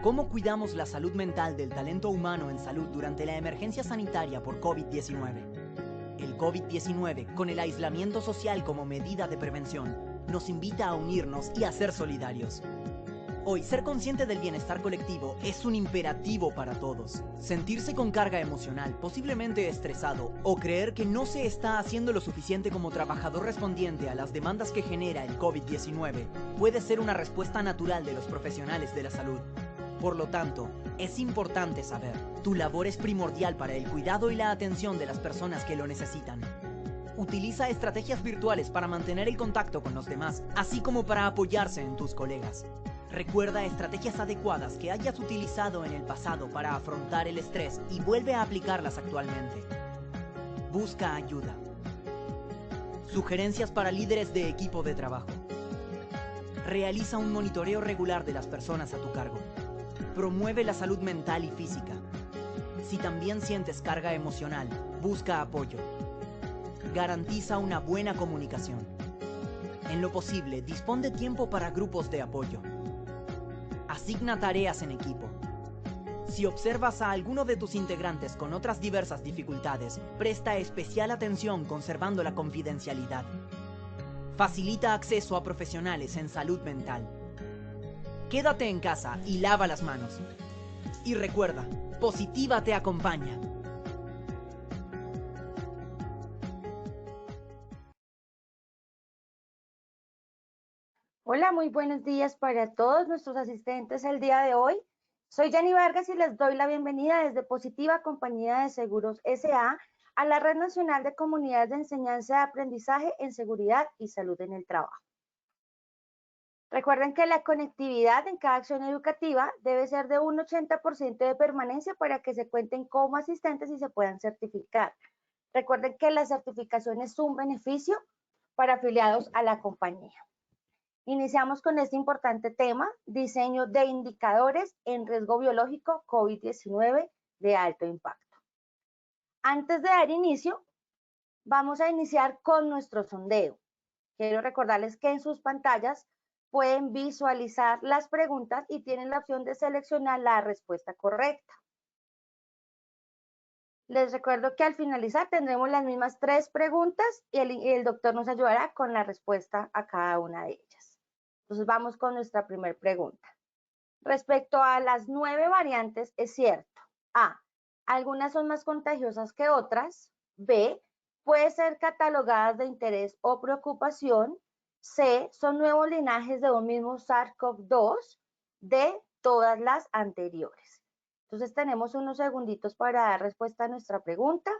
¿Cómo cuidamos la salud mental del talento humano en salud durante la emergencia sanitaria por COVID-19? El COVID-19, con el aislamiento social como medida de prevención, nos invita a unirnos y a ser solidarios. Hoy, ser consciente del bienestar colectivo es un imperativo para todos. Sentirse con carga emocional, posiblemente estresado, o creer que no se está haciendo lo suficiente como trabajador respondiente a las demandas que genera el COVID-19 puede ser una respuesta natural de los profesionales de la salud. Por lo tanto, es importante saber, tu labor es primordial para el cuidado y la atención de las personas que lo necesitan. Utiliza estrategias virtuales para mantener el contacto con los demás, así como para apoyarse en tus colegas. Recuerda estrategias adecuadas que hayas utilizado en el pasado para afrontar el estrés y vuelve a aplicarlas actualmente. Busca ayuda. Sugerencias para líderes de equipo de trabajo. Realiza un monitoreo regular de las personas a tu cargo. Promueve la salud mental y física. Si también sientes carga emocional, busca apoyo. Garantiza una buena comunicación. En lo posible, dispón de tiempo para grupos de apoyo. Asigna tareas en equipo. Si observas a alguno de tus integrantes con otras diversas dificultades, presta especial atención conservando la confidencialidad. Facilita acceso a profesionales en salud mental. Quédate en casa y lava las manos. Y recuerda, Positiva te acompaña. Hola, muy buenos días para todos nuestros asistentes el día de hoy. Soy Jenny Vargas y les doy la bienvenida desde Positiva Compañía de Seguros S.A. a la Red Nacional de Comunidades de Enseñanza y Aprendizaje en Seguridad y Salud en el Trabajo. Recuerden que la conectividad en cada acción educativa debe ser de un 80% de permanencia para que se cuenten como asistentes y se puedan certificar. Recuerden que la certificación es un beneficio para afiliados a la compañía. Iniciamos con este importante tema, diseño de indicadores en riesgo biológico COVID-19 de alto impacto. Antes de dar inicio, vamos a iniciar con nuestro sondeo. Quiero recordarles que en sus pantallas pueden visualizar las preguntas y tienen la opción de seleccionar la respuesta correcta. Les recuerdo que al finalizar tendremos las mismas 3 preguntas y el doctor nos ayudará con la respuesta a cada una de ellas. Entonces vamos con nuestra primera pregunta. Respecto a las 9 variantes, es cierto. A, algunas son más contagiosas que otras. B, puede ser catalogadas de interés o preocupación. C, son nuevos linajes de un mismo SARS-CoV-2. D, todas las anteriores. Entonces tenemos unos segunditos para dar respuesta a nuestra pregunta.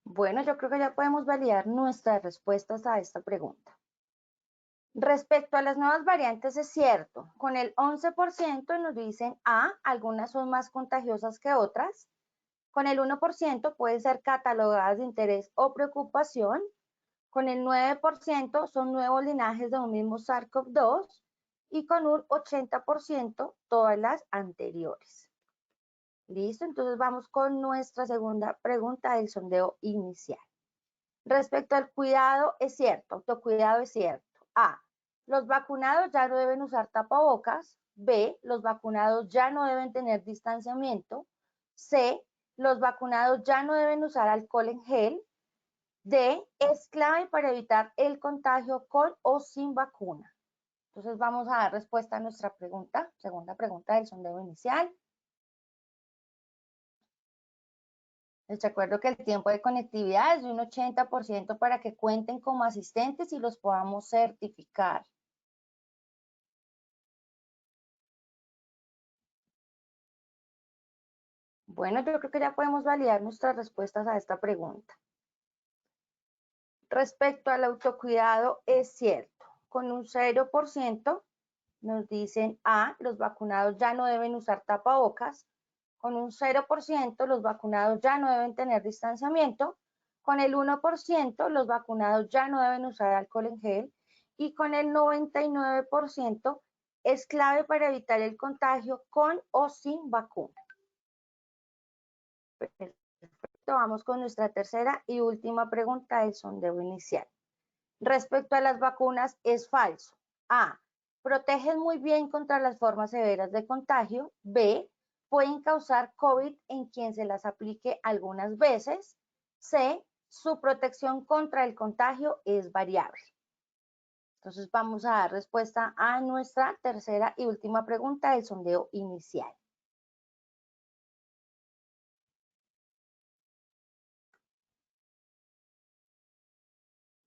Bueno, yo creo que ya podemos validar nuestras respuestas a esta pregunta. Respecto a las nuevas variantes, es cierto, con el 11% nos dicen A, algunas son más contagiosas que otras, con el 1% pueden ser catalogadas de interés o preocupación, con el 9% son nuevos linajes de un mismo SARS-CoV-2 y con un 80% todas las anteriores. Listo, entonces vamos con nuestra segunda pregunta del sondeo inicial. Respecto al cuidado, es cierto, autocuidado es cierto. A, los vacunados ya no deben usar tapabocas. B, los vacunados ya no deben tener distanciamiento. C, los vacunados ya no deben usar alcohol en gel. D, es clave para evitar el contagio con o sin vacuna. Entonces vamos a dar respuesta a nuestra pregunta, segunda pregunta del sondeo inicial. Les recuerdo que el tiempo de conectividad es de un 80% para que cuenten como asistentes y los podamos certificar. Bueno, yo creo que ya podemos validar nuestras respuestas a esta pregunta. Respecto al autocuidado, es cierto, con un 0% nos dicen A, los vacunados ya no deben usar tapabocas, con un 0% los vacunados ya no deben tener distanciamiento, con el 1% los vacunados ya no deben usar alcohol en gel y con el 99% es clave para evitar el contagio con o sin vacuna. Perfecto, vamos con nuestra tercera y última pregunta del sondeo inicial. Respecto a las vacunas, es falso. A, protegen muy bien contra las formas severas de contagio. B, pueden causar COVID en quien se las aplique algunas veces. C, su protección contra el contagio es variable. Entonces vamos a dar respuesta a nuestra tercera y última pregunta del sondeo inicial.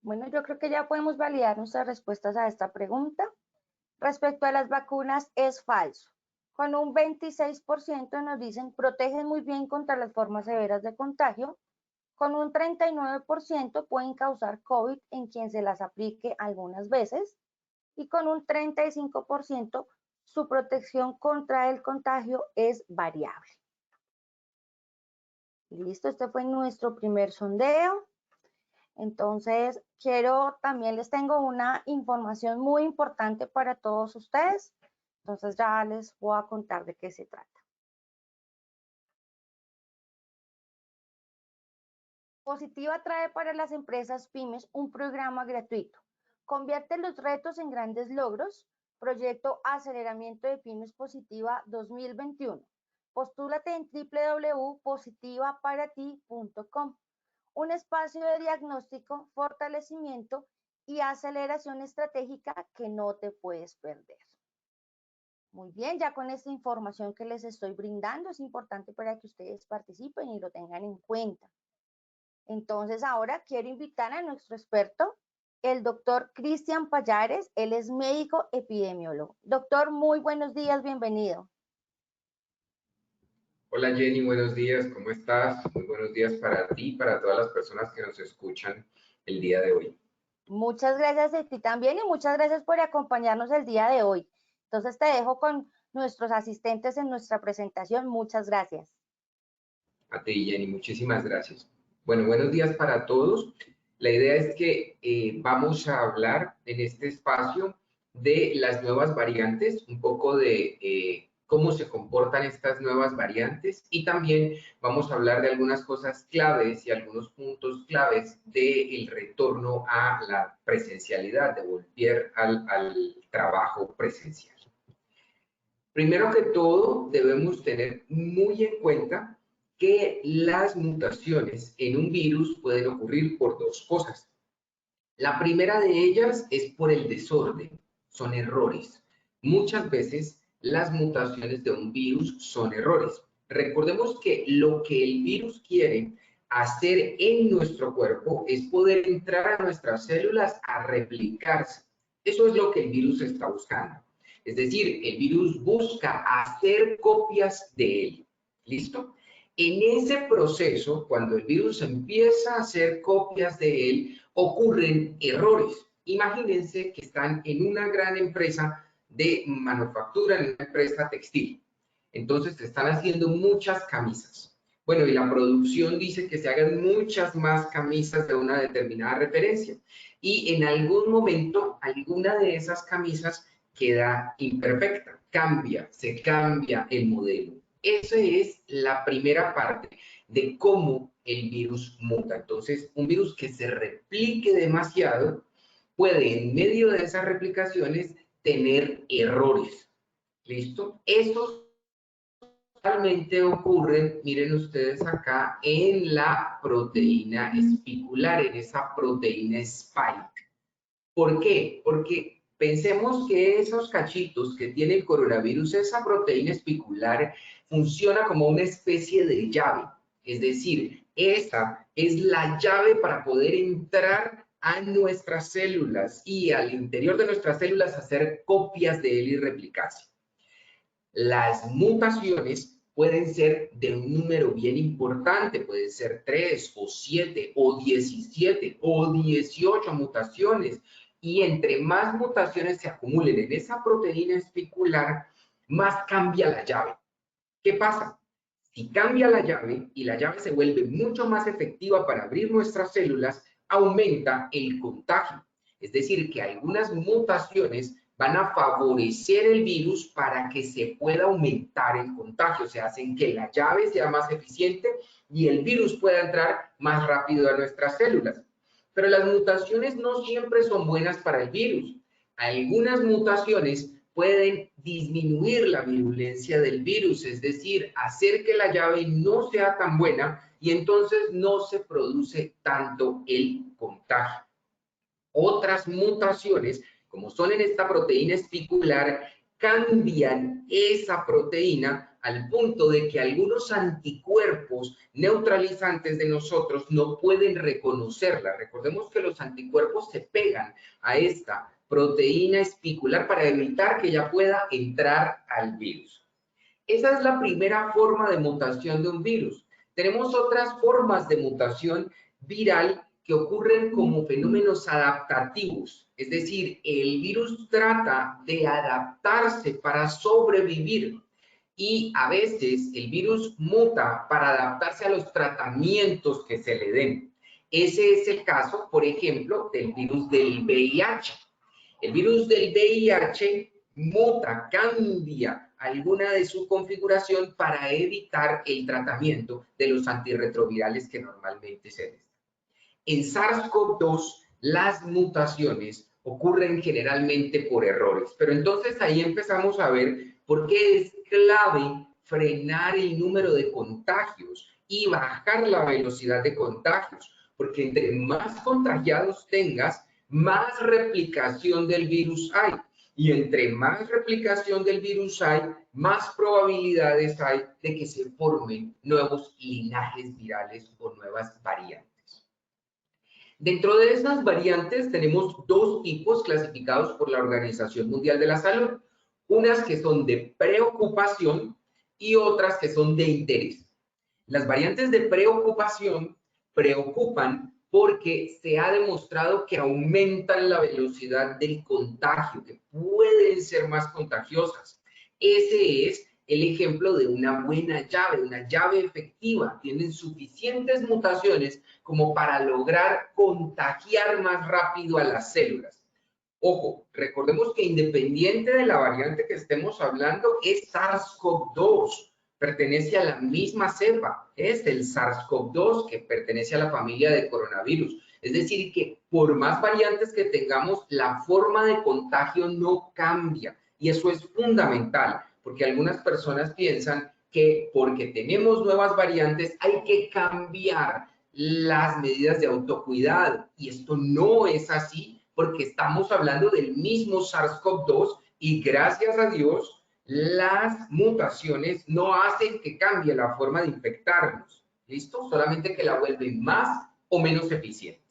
Bueno, yo creo que ya podemos validar nuestras respuestas a esta pregunta. Respecto a las vacunas, es falso. Con un 26% nos dicen protegen muy bien contra las formas severas de contagio. Con un 39% pueden causar COVID en quien se las aplique algunas veces. Y con un 35% su protección contra el contagio es variable. Listo, este fue nuestro primer sondeo. Entonces, también les tengo una información muy importante para todos ustedes. Entonces, ya les voy a contar de qué se trata. Positiva trae para las empresas pymes un programa gratuito. Convierte los retos en grandes logros. Proyecto Aceleramiento de Pymes Positiva 2021. Postúlate en www.positivaparati.com. Un espacio de diagnóstico, fortalecimiento y aceleración estratégica que no te puedes perder. Muy bien, ya con esta información que les estoy brindando es importante para que ustedes participen y lo tengan en cuenta. Entonces ahora quiero invitar a nuestro experto, el doctor Cristian Pallares. Él es médico epidemiólogo. Doctor, muy buenos días, bienvenido. Hola Jenny, buenos días, ¿cómo estás? Muy buenos días para ti y para todas las personas que nos escuchan el día de hoy. Muchas gracias a ti también y muchas gracias por acompañarnos el día de hoy. Entonces te dejo con nuestros asistentes en nuestra presentación. Muchas gracias. A ti Jenny, muchísimas gracias. Bueno, buenos días para todos. La idea es que vamos a hablar en este espacio de las nuevas variantes, un poco de cómo se comportan estas nuevas variantes y también vamos a hablar de algunas cosas claves y algunos puntos claves del retorno a la presencialidad, de volver al trabajo presencial. Primero que todo, debemos tener muy en cuenta que las mutaciones en un virus pueden ocurrir por dos cosas. La primera de ellas es por el desorden, son errores. Muchas veces las mutaciones de un virus son errores. Recordemos que lo que el virus quiere hacer en nuestro cuerpo es poder entrar a nuestras células a replicarse. Eso es lo que el virus está buscando. Es decir, el virus busca hacer copias de él. ¿Listo? En ese proceso, cuando el virus empieza a hacer copias de él, ocurren errores. Imagínense que están en una gran empresa de manufactura, en una empresa textil. Entonces están haciendo muchas camisas. Bueno, y la producción dice que se hagan muchas más camisas de una determinada referencia. Y en algún momento, alguna de esas camisas queda imperfecta, se cambia el modelo. Esa es la primera parte de cómo el virus muta. Entonces, un virus que se replique demasiado puede, en medio de esas replicaciones, tener errores. ¿Listo? Estos realmente ocurren, miren ustedes acá, en la proteína espicular, en esa proteína spike. ¿Por qué? Porque pensemos que esos cachitos que tiene el coronavirus, esa proteína espicular, funciona como una especie de llave. Es decir, esa es la llave para poder entrar a nuestras células y al interior de nuestras células hacer copias de él y replicarse. Las mutaciones pueden ser de un número bien importante, pueden ser 3 o 7 o 17 o 18 mutaciones. Y entre más mutaciones se acumulen en esa proteína espicular, más cambia la llave. ¿Qué pasa? Si cambia la llave y la llave se vuelve mucho más efectiva para abrir nuestras células, aumenta el contagio. Es decir, que algunas mutaciones van a favorecer el virus para que se pueda aumentar el contagio. O sea, hacen que la llave sea más eficiente y el virus pueda entrar más rápido a nuestras células. Pero las mutaciones no siempre son buenas para el virus. Algunas mutaciones pueden disminuir la virulencia del virus, es decir, hacer que la llave no sea tan buena y entonces no se produce tanto el contagio. Otras mutaciones, como son en esta proteína espicular, cambian esa proteína al punto de que algunos anticuerpos neutralizantes de nosotros no pueden reconocerla. Recordemos que los anticuerpos se pegan a esta proteína espicular para evitar que ella pueda entrar al virus. Esa es la primera forma de mutación de un virus. Tenemos otras formas de mutación viral que ocurren como fenómenos adaptativos, es decir, el virus trata de adaptarse para sobrevivir y a veces el virus muta para adaptarse a los tratamientos que se le den. Ese es el caso, por ejemplo, del virus del VIH. El virus del VIH muta, cambia alguna de su configuración para evitar el tratamiento de los antirretrovirales que normalmente se les da. En SARS-CoV-2, las mutaciones ocurren generalmente por errores, pero entonces ahí empezamos a ver por qué es clave frenar el número de contagios y bajar la velocidad de contagios, porque entre más contagiados tengas, más replicación del virus hay. Y entre más replicación del virus hay, más probabilidades hay de que se formen nuevos linajes virales o nuevas variantes. Dentro de esas variantes tenemos dos tipos clasificados por la Organización Mundial de la Salud, unas que son de preocupación y otras que son de interés. Las variantes de preocupación preocupan porque se ha demostrado que aumentan la velocidad del contagio, que pueden ser más contagiosas. Ese es el ejemplo de una buena llave efectiva. Tienen suficientes mutaciones como para lograr contagiar más rápido a las células. Ojo, recordemos que independiente de la variante que estemos hablando, es SARS-CoV-2. Pertenece a la misma cepa, es el SARS-CoV-2 que pertenece a la familia de coronavirus. Es decir, que por más variantes que tengamos, la forma de contagio no cambia. Y eso es fundamental, porque algunas personas piensan que porque tenemos nuevas variantes hay que cambiar las medidas de autocuidado. Y esto no es así, porque estamos hablando del mismo SARS-CoV-2 y gracias a Dios, las mutaciones no hacen que cambie la forma de infectarnos, ¿listo? Solamente que la vuelven más o menos eficiente.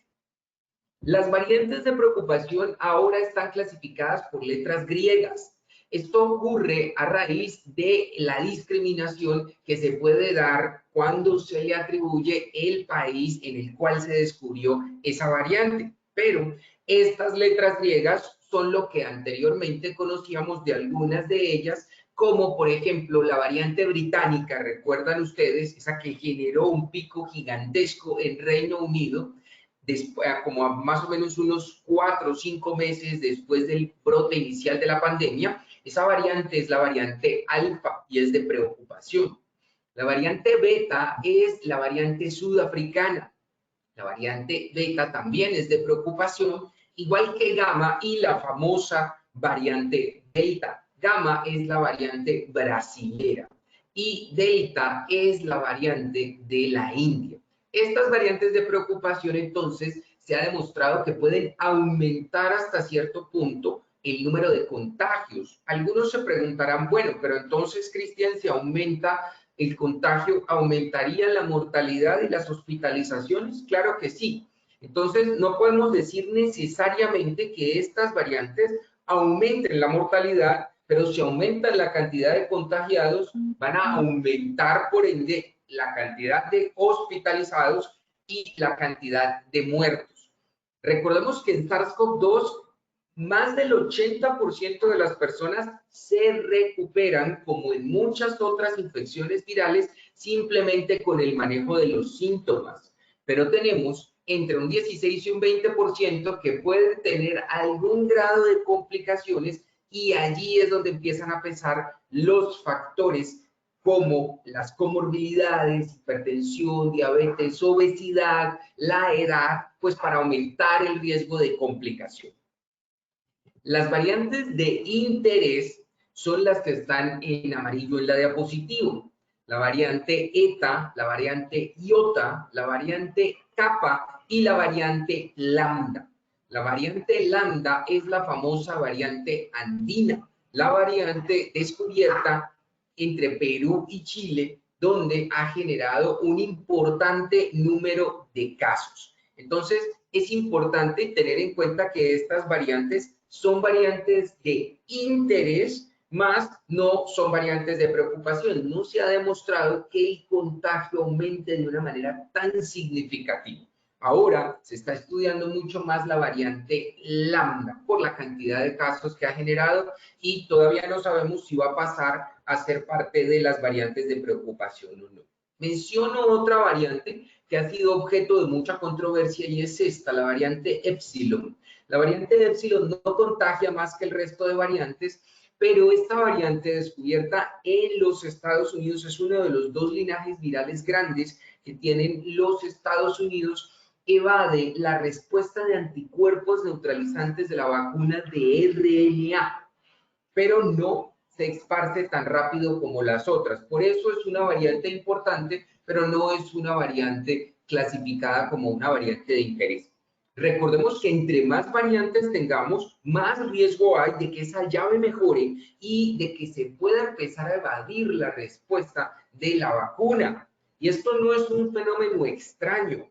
Las variantes de preocupación ahora están clasificadas por letras griegas. Esto ocurre a raíz de la discriminación que se puede dar cuando se le atribuye el país en el cual se descubrió esa variante. Pero estas letras griegas son lo que anteriormente conocíamos de algunas de ellas, como por ejemplo la variante británica, recuerdan ustedes, esa que generó un pico gigantesco en Reino Unido, después, como a más o menos unos 4 o 5 meses después del brote inicial de la pandemia. Esa variante es la variante alfa y es de preocupación. La variante beta es la variante sudafricana. La variante beta también es de preocupación, igual que gamma y la famosa variante delta. Gamma es la variante brasilera y delta es la variante de la India. Estas variantes de preocupación, entonces, se ha demostrado que pueden aumentar hasta cierto punto el número de contagios. Algunos se preguntarán, bueno, pero entonces, Cristian, si aumenta el contagio, ¿aumentaría la mortalidad y las hospitalizaciones? Claro que sí. Entonces, no podemos decir necesariamente que estas variantes aumenten la mortalidad, pero si aumentan la cantidad de contagiados, van a aumentar, por ende, la cantidad de hospitalizados y la cantidad de muertos. Recordemos que en SARS-CoV-2, más del 80% de las personas se recuperan, como en muchas otras infecciones virales, simplemente con el manejo de los síntomas. Pero tenemos entre un 16 y un 20% que pueden tener algún grado de complicaciones y allí es donde empiezan a pesar los factores como las comorbilidades, hipertensión, diabetes, obesidad, la edad, pues para aumentar el riesgo de complicación. Las variantes de interés son las que están en amarillo en la diapositiva. La variante eta, la variante iota, la variante kappa y la variante lambda. La variante lambda es la famosa variante andina, la variante descubierta entre Perú y Chile, donde ha generado un importante número de casos. Entonces, es importante tener en cuenta que estas variantes son variantes de interés, más no son variantes de preocupación. No se ha demostrado que el contagio aumente de una manera tan significativa. Ahora se está estudiando mucho más la variante lambda por la cantidad de casos que ha generado y todavía no sabemos si va a pasar a ser parte de las variantes de preocupación o no. Menciono otra variante que ha sido objeto de mucha controversia y es esta, la variante Epsilon. La variante de Epsilon no contagia más que el resto de variantes, pero esta variante descubierta en los Estados Unidos es uno de los dos linajes virales grandes que tienen los Estados Unidos. Evade la respuesta de anticuerpos neutralizantes de la vacuna de RNA, pero no se esparce tan rápido como las otras. Por eso es una variante importante, pero no es una variante clasificada como una variante de interés. Recordemos que entre más variantes tengamos, más riesgo hay de que esa llave mejore y de que se pueda empezar a evadir la respuesta de la vacuna. Y esto no es un fenómeno extraño.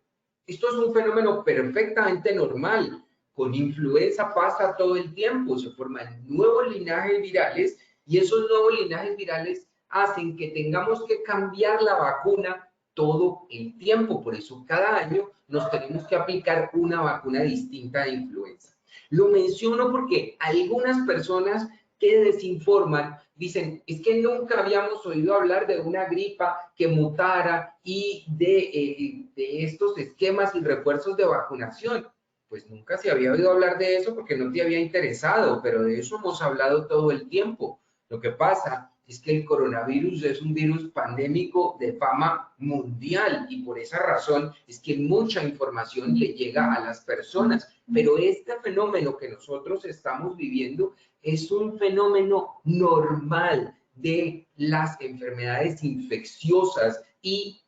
Esto es un fenómeno perfectamente normal. Con influenza pasa todo el tiempo, se forman nuevos linajes virales y esos nuevos linajes virales hacen que tengamos que cambiar la vacuna todo el tiempo. Por eso cada año nos tenemos que aplicar una vacuna distinta de influenza. Lo menciono porque algunas personas que desinforman dicen, es que nunca habíamos oído hablar de una gripa que mutara y de estos esquemas y refuerzos de vacunación. Pues nunca se había oído hablar de eso porque no te había interesado, pero de eso hemos hablado todo el tiempo. Lo que pasa es que el coronavirus es un virus pandémico de fama mundial y por esa razón es que mucha información le llega a las personas. Pero este fenómeno que nosotros estamos viviendo es un fenómeno normal de las enfermedades infecciosas y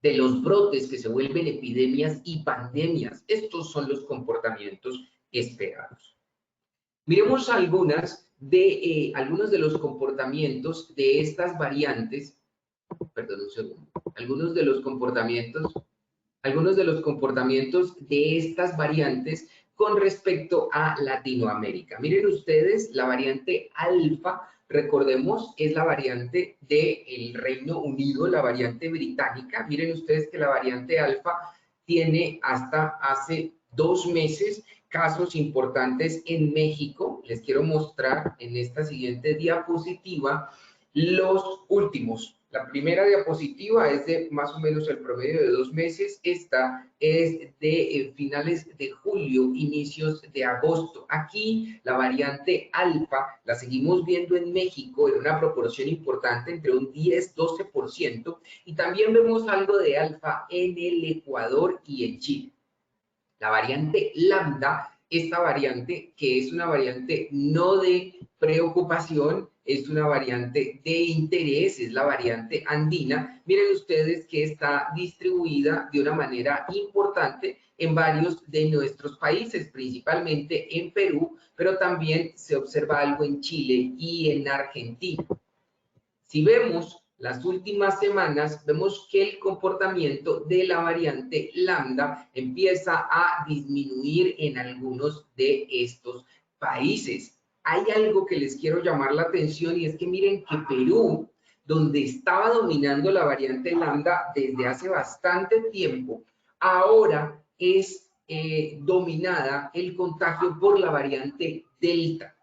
de los brotes que se vuelven epidemias y pandemias. Estos son los comportamientos esperados. Miremos algunos de los comportamientos de estas variantes, perdón un segundo, algunos de los comportamientos de estas variantes con respecto a Latinoamérica. Miren ustedes, la variante alfa, recordemos, es la variante del Reino Unido, la variante británica. Miren ustedes que la variante alfa tiene hasta hace 2 meses casos importantes en México. Les quiero mostrar en esta siguiente diapositiva los últimos. La primera diapositiva es de más o menos el promedio de 2 meses. Esta es de finales de julio, inicios de agosto. Aquí la variante alfa la seguimos viendo en México en una proporción importante entre un 10-12%. Y también vemos algo de alfa en el Ecuador y en Chile. La variante lambda, esta variante que es una variante no de preocupación, es una variante de interés, es la variante andina. Miren ustedes que está distribuida de una manera importante en varios de nuestros países, principalmente en Perú, pero también se observa algo en Chile y en Argentina. Si vemos las últimas semanas, vemos que el comportamiento de la variante lambda empieza a disminuir en algunos de estos países. Hay algo que les quiero llamar la atención y es que miren que Perú, donde estaba dominando la variante lambda desde hace bastante tiempo, ahora es dominada el contagio por la variante delta.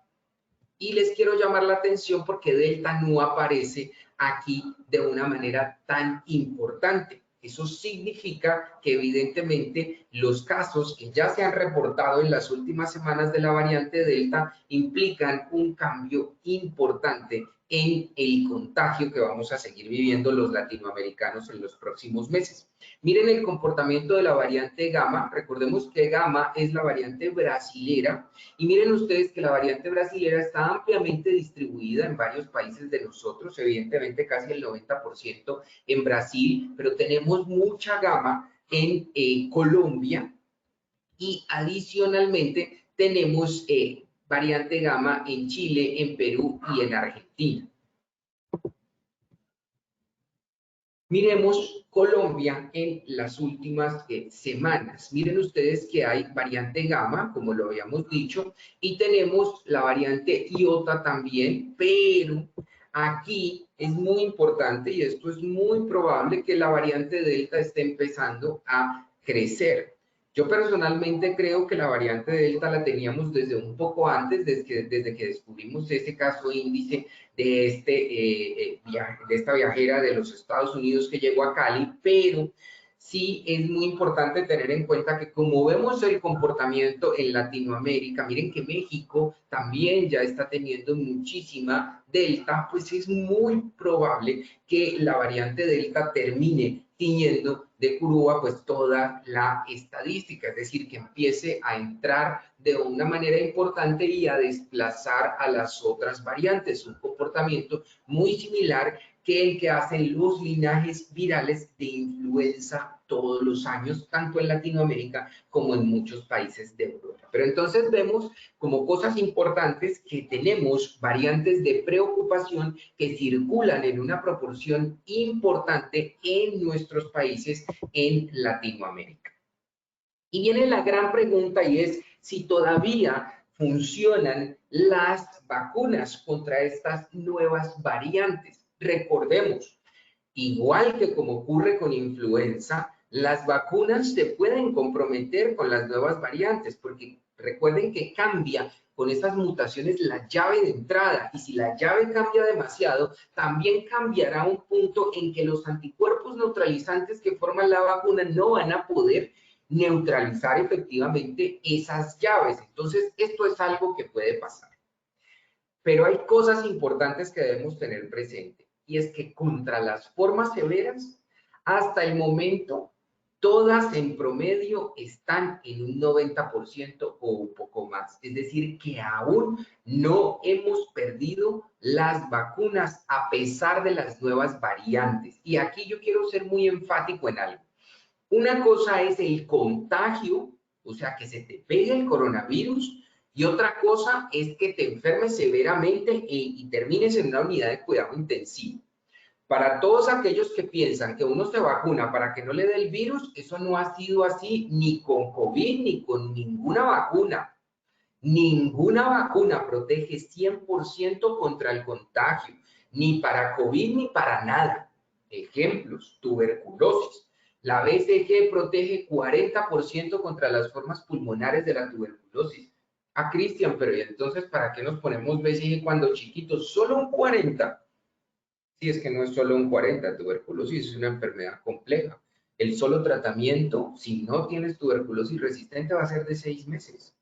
Y les quiero llamar la atención porque delta no aparece aquí de una manera tan importante. Eso significa que evidentemente los casos que ya se han reportado en las últimas semanas de la variante Delta implican un cambio importante en el contagio que vamos a seguir viviendo los latinoamericanos en los próximos meses. Miren el comportamiento de la variante Gamma. Recordemos que Gamma es la variante brasilera y miren ustedes que la variante brasilera está ampliamente distribuida en varios países de nosotros, evidentemente casi el 90% en Brasil, pero tenemos mucha Gamma en Colombia y adicionalmente tenemos variante Gamma en Chile, en Perú y en Argentina. Miremos Colombia en las últimas semanas. Miren ustedes que hay variante Gamma, como lo habíamos dicho, y tenemos la variante Iota también, pero aquí es muy importante y esto es muy probable que la variante Delta esté empezando a crecer. Yo personalmente creo que la variante Delta la teníamos desde un poco antes, desde que descubrimos ese caso índice de esta viajera de los Estados Unidos que llegó a Cali, pero sí es muy importante tener en cuenta que como vemos el comportamiento en Latinoamérica, miren que México también ya está teniendo muchísima Delta, pues es muy probable que la variante Delta termine tiñendo de curva pues toda la estadística, es decir, que empiece a entrar de una manera importante y a desplazar a las otras variantes, un comportamiento muy similar que el que hacen los linajes virales de influenza todos los años, tanto en Latinoamérica como en muchos países de Europa. Pero entonces vemos como cosas importantes que tenemos variantes de preocupación que circulan en una proporción importante en nuestros países en Latinoamérica. Y viene la gran pregunta y es si todavía funcionan las vacunas contra estas nuevas variantes. Recordemos, igual que como ocurre con influenza, las vacunas se pueden comprometer con las nuevas variantes, porque recuerden que cambia con estas mutaciones la llave de entrada, y si la llave cambia demasiado, también cambiará un punto en que los anticuerpos neutralizantes que forman la vacuna no van a poder neutralizar efectivamente esas llaves. Entonces, esto es algo que puede pasar. Pero hay cosas importantes que debemos tener presente, y es que contra las formas severas, hasta el momento, todas en promedio están en un 90% o un poco más. Es decir, que aún no hemos perdido las vacunas a pesar de las nuevas variantes. Y aquí yo quiero ser muy enfático en algo. Una cosa es el contagio, o sea, que se te pegue el coronavirus, y otra cosa es que te enfermes severamente y termines en una unidad de cuidado intensivo. Para todos aquellos que piensan que uno se vacuna para que no le dé el virus, eso no ha sido así ni con COVID ni con ninguna vacuna. Ninguna vacuna protege 100% contra el contagio, ni para COVID ni para nada. Ejemplos, tuberculosis. La BCG protege 40% contra las formas pulmonares de la tuberculosis. Ah, Cristian, pero ¿y entonces para qué nos ponemos BCG cuando chiquitos? Solo un 40. Sí, es que no es solo un 40, tuberculosis es una enfermedad compleja. El solo tratamiento, si no tienes tuberculosis resistente, va a ser de 6 meses.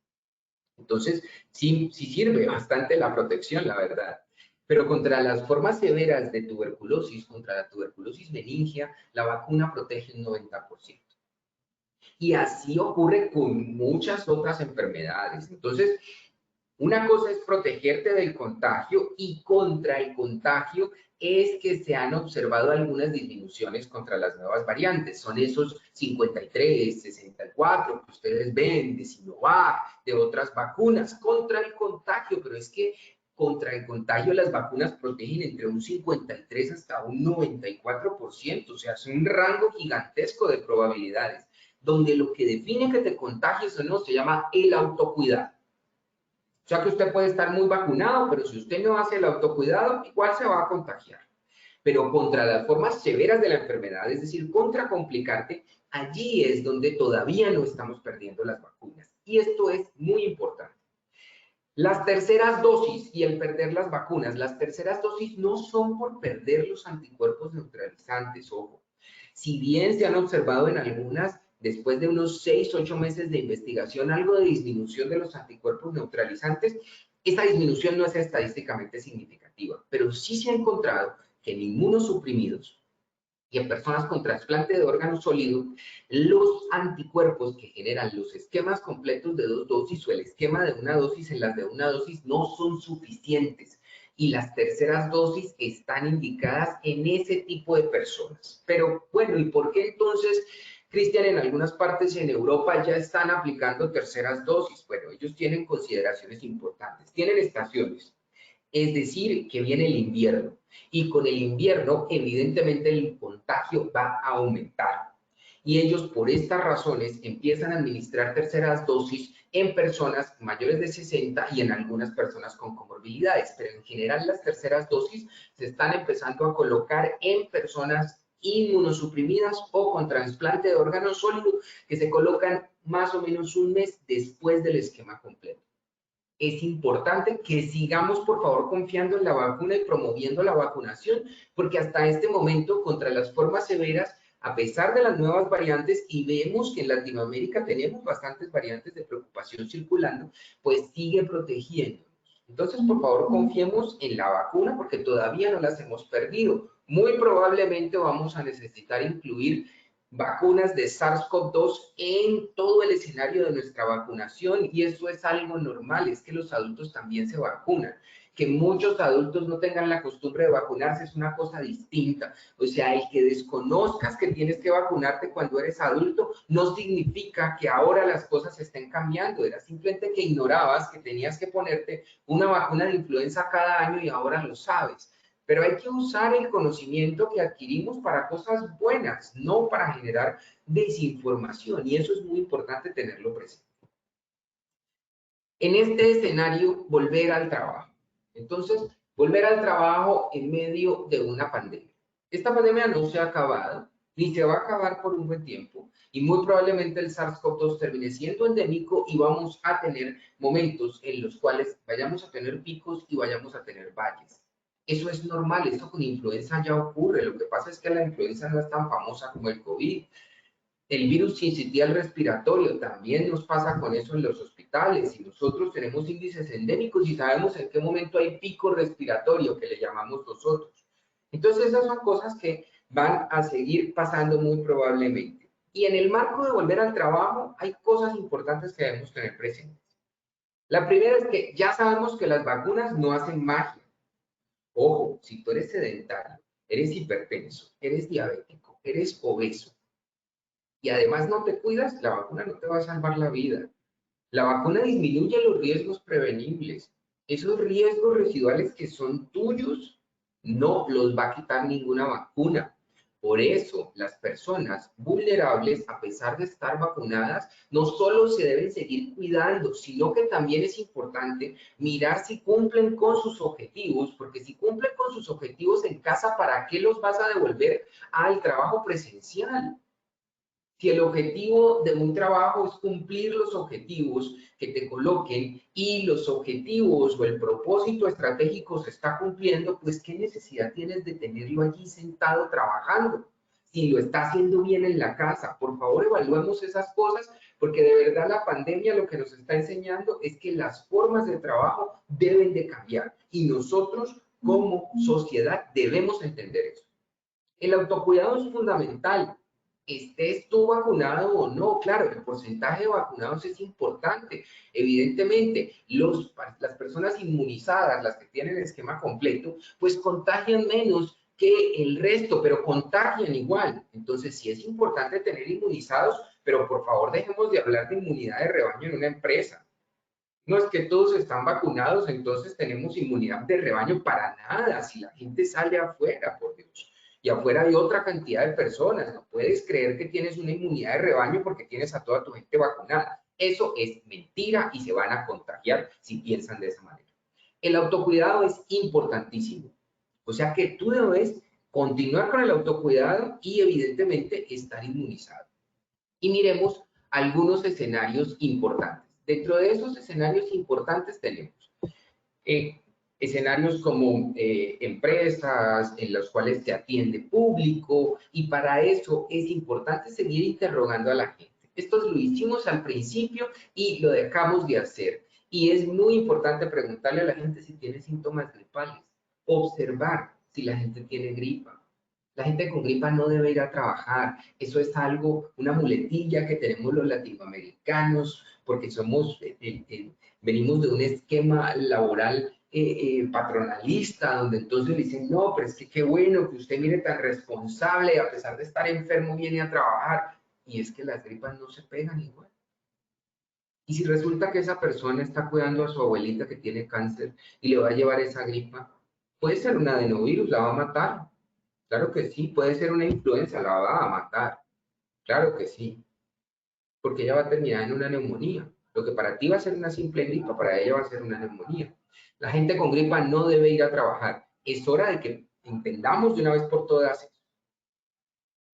Entonces, sí sirve bastante la protección, la verdad. Pero contra las formas severas de tuberculosis, contra la tuberculosis meningia, la vacuna protege un 90%. Y así ocurre con muchas otras enfermedades. Entonces, una cosa es protegerte del contagio, y contra el contagio es que se han observado algunas disminuciones contra las nuevas variantes. Son esos 53, 64 que ustedes ven de Sinovac, de otras vacunas contra el contagio, pero es que contra el contagio las vacunas protegen entre un 53 hasta un 94%, o sea, es un rango gigantesco de probabilidades, donde lo que define que te contagies o no se llama el autocuidado. O sea que usted puede estar muy vacunado, pero si usted no hace el autocuidado, igual se va a contagiar. Pero contra las formas severas de la enfermedad, es decir, contra complicarte, allí es donde todavía no estamos perdiendo las vacunas. Y esto es muy importante. Las terceras dosis y el perder las vacunas, las terceras dosis no son por perder los anticuerpos neutralizantes, ojo. Si bien se han observado en algunas después de unos 6, 8 meses de investigación, algo de disminución de los anticuerpos neutralizantes. Esta disminución no es estadísticamente significativa, pero sí se ha encontrado que en inmunosuprimidos y en personas con trasplante de órganos sólidos, los anticuerpos que generan los esquemas completos de 2 dosis o el esquema de una dosis en las de una dosis no son suficientes y las terceras dosis están indicadas en ese tipo de personas. Pero bueno, ¿y por qué entonces, Cristian, en algunas partes en Europa ya están aplicando terceras dosis? Bueno, ellos tienen consideraciones importantes, tienen estaciones. Es decir, que viene el invierno y con el invierno evidentemente el contagio va a aumentar. Y ellos por estas razones empiezan a administrar terceras dosis en personas mayores de 60 y en algunas personas con comorbilidades, pero en general las terceras dosis se están empezando a colocar en personas inmunosuprimidas o con trasplante de órganos sólidos que se colocan más o menos un mes después del esquema completo. Es importante que sigamos, por favor, confiando en la vacuna y promoviendo la vacunación, porque hasta este momento, contra las formas severas, a pesar de las nuevas variantes, y vemos que en Latinoamérica tenemos bastantes variantes de preocupación circulando, pues sigue protegiéndonos. Entonces, por favor, confiemos en la vacuna, porque todavía no las hemos perdido. Muy probablemente vamos a necesitar incluir vacunas de SARS-CoV-2 en todo el escenario de nuestra vacunación y eso es algo normal, es que los adultos también se vacunan. Que muchos adultos no tengan la costumbre de vacunarse es una cosa distinta. O sea, el que desconozcas que tienes que vacunarte cuando eres adulto no significa que ahora las cosas estén cambiando, era simplemente que ignorabas que tenías que ponerte una vacuna de influenza cada año y ahora lo sabes. Pero hay que usar el conocimiento que adquirimos para cosas buenas, no para generar desinformación, y eso es muy importante tenerlo presente. En este escenario, volver al trabajo. Entonces, volver al trabajo en medio de una pandemia. Esta pandemia no se ha acabado, ni se va a acabar por un buen tiempo, y muy probablemente el SARS-CoV-2 termine siendo endémico y vamos a tener momentos en los cuales vayamos a tener picos y vayamos a tener valles. Eso es normal, esto con influenza ya ocurre. Lo que pasa es que la influenza no es tan famosa como el COVID. El virus sincitial respiratorio también nos pasa con eso en los hospitales y nosotros tenemos índices endémicos y sabemos en qué momento hay pico respiratorio que le llamamos nosotros. Entonces esas son cosas que van a seguir pasando muy probablemente. Y en el marco de volver al trabajo hay cosas importantes que debemos tener presentes. La primera es que ya sabemos que las vacunas no hacen magia. Ojo, si tú eres sedentario, eres hipertenso, eres diabético, eres obeso y además no te cuidas, la vacuna no te va a salvar la vida. La vacuna disminuye los riesgos prevenibles. Esos riesgos residuales que son tuyos no los va a quitar ninguna vacuna. Por eso, las personas vulnerables, a pesar de estar vacunadas, no solo se deben seguir cuidando, sino que también es importante mirar si cumplen con sus objetivos, porque si cumplen con sus objetivos en casa, ¿para qué los vas a devolver al trabajo presencial? Si el objetivo de un trabajo es cumplir los objetivos que te coloquen y los objetivos o el propósito estratégico se está cumpliendo, pues ¿qué necesidad tienes de tenerlo allí sentado trabajando? Si lo está haciendo bien en la casa, por favor evaluemos esas cosas porque de verdad la pandemia lo que nos está enseñando es que las formas de trabajo deben de cambiar y nosotros como sociedad debemos entender eso. El autocuidado es fundamental. Estés tú vacunado o no, claro, el porcentaje de vacunados es importante. Evidentemente, las personas inmunizadas, las que tienen el esquema completo, pues contagian menos que el resto, pero contagian igual. Entonces, sí es importante tener inmunizados, pero por favor dejemos de hablar de inmunidad de rebaño en una empresa. No es que todos están vacunados, entonces tenemos inmunidad de rebaño para nada. Si la gente sale afuera, por Dios. Y afuera hay otra cantidad de personas. No puedes creer que tienes una inmunidad de rebaño porque tienes a toda tu gente vacunada. Eso es mentira y se van a contagiar si piensan de esa manera. El autocuidado es importantísimo. O sea que tú debes continuar con el autocuidado y evidentemente estar inmunizado. Y miremos algunos escenarios importantes. Dentro de esos escenarios importantes tenemos escenarios como empresas en los cuales se atiende público, y para eso es importante seguir interrogando a la gente. Esto lo hicimos al principio y lo dejamos de hacer. Y es muy importante preguntarle a la gente si tiene síntomas gripales, observar si la gente tiene gripa. La gente con gripa no debe ir a trabajar. Eso es algo, una muletilla que tenemos los latinoamericanos, porque somos, venimos de un esquema laboral patronalista, donde entonces le dicen, no, pero es que qué bueno que usted mire tan responsable, a pesar de estar enfermo, viene a trabajar. Y es que las gripas no se pegan igual. Y si resulta que esa persona está cuidando a su abuelita que tiene cáncer y le va a llevar esa gripa, puede ser un adenovirus, la va a matar. Claro que sí, puede ser una influenza, la va a matar. Claro que sí, porque ella va a terminar en una neumonía. Lo que para ti va a ser una simple gripa, para ella va a ser una neumonía. La gente con gripa no debe ir a trabajar. Es hora de que entendamos de una vez por todas eso.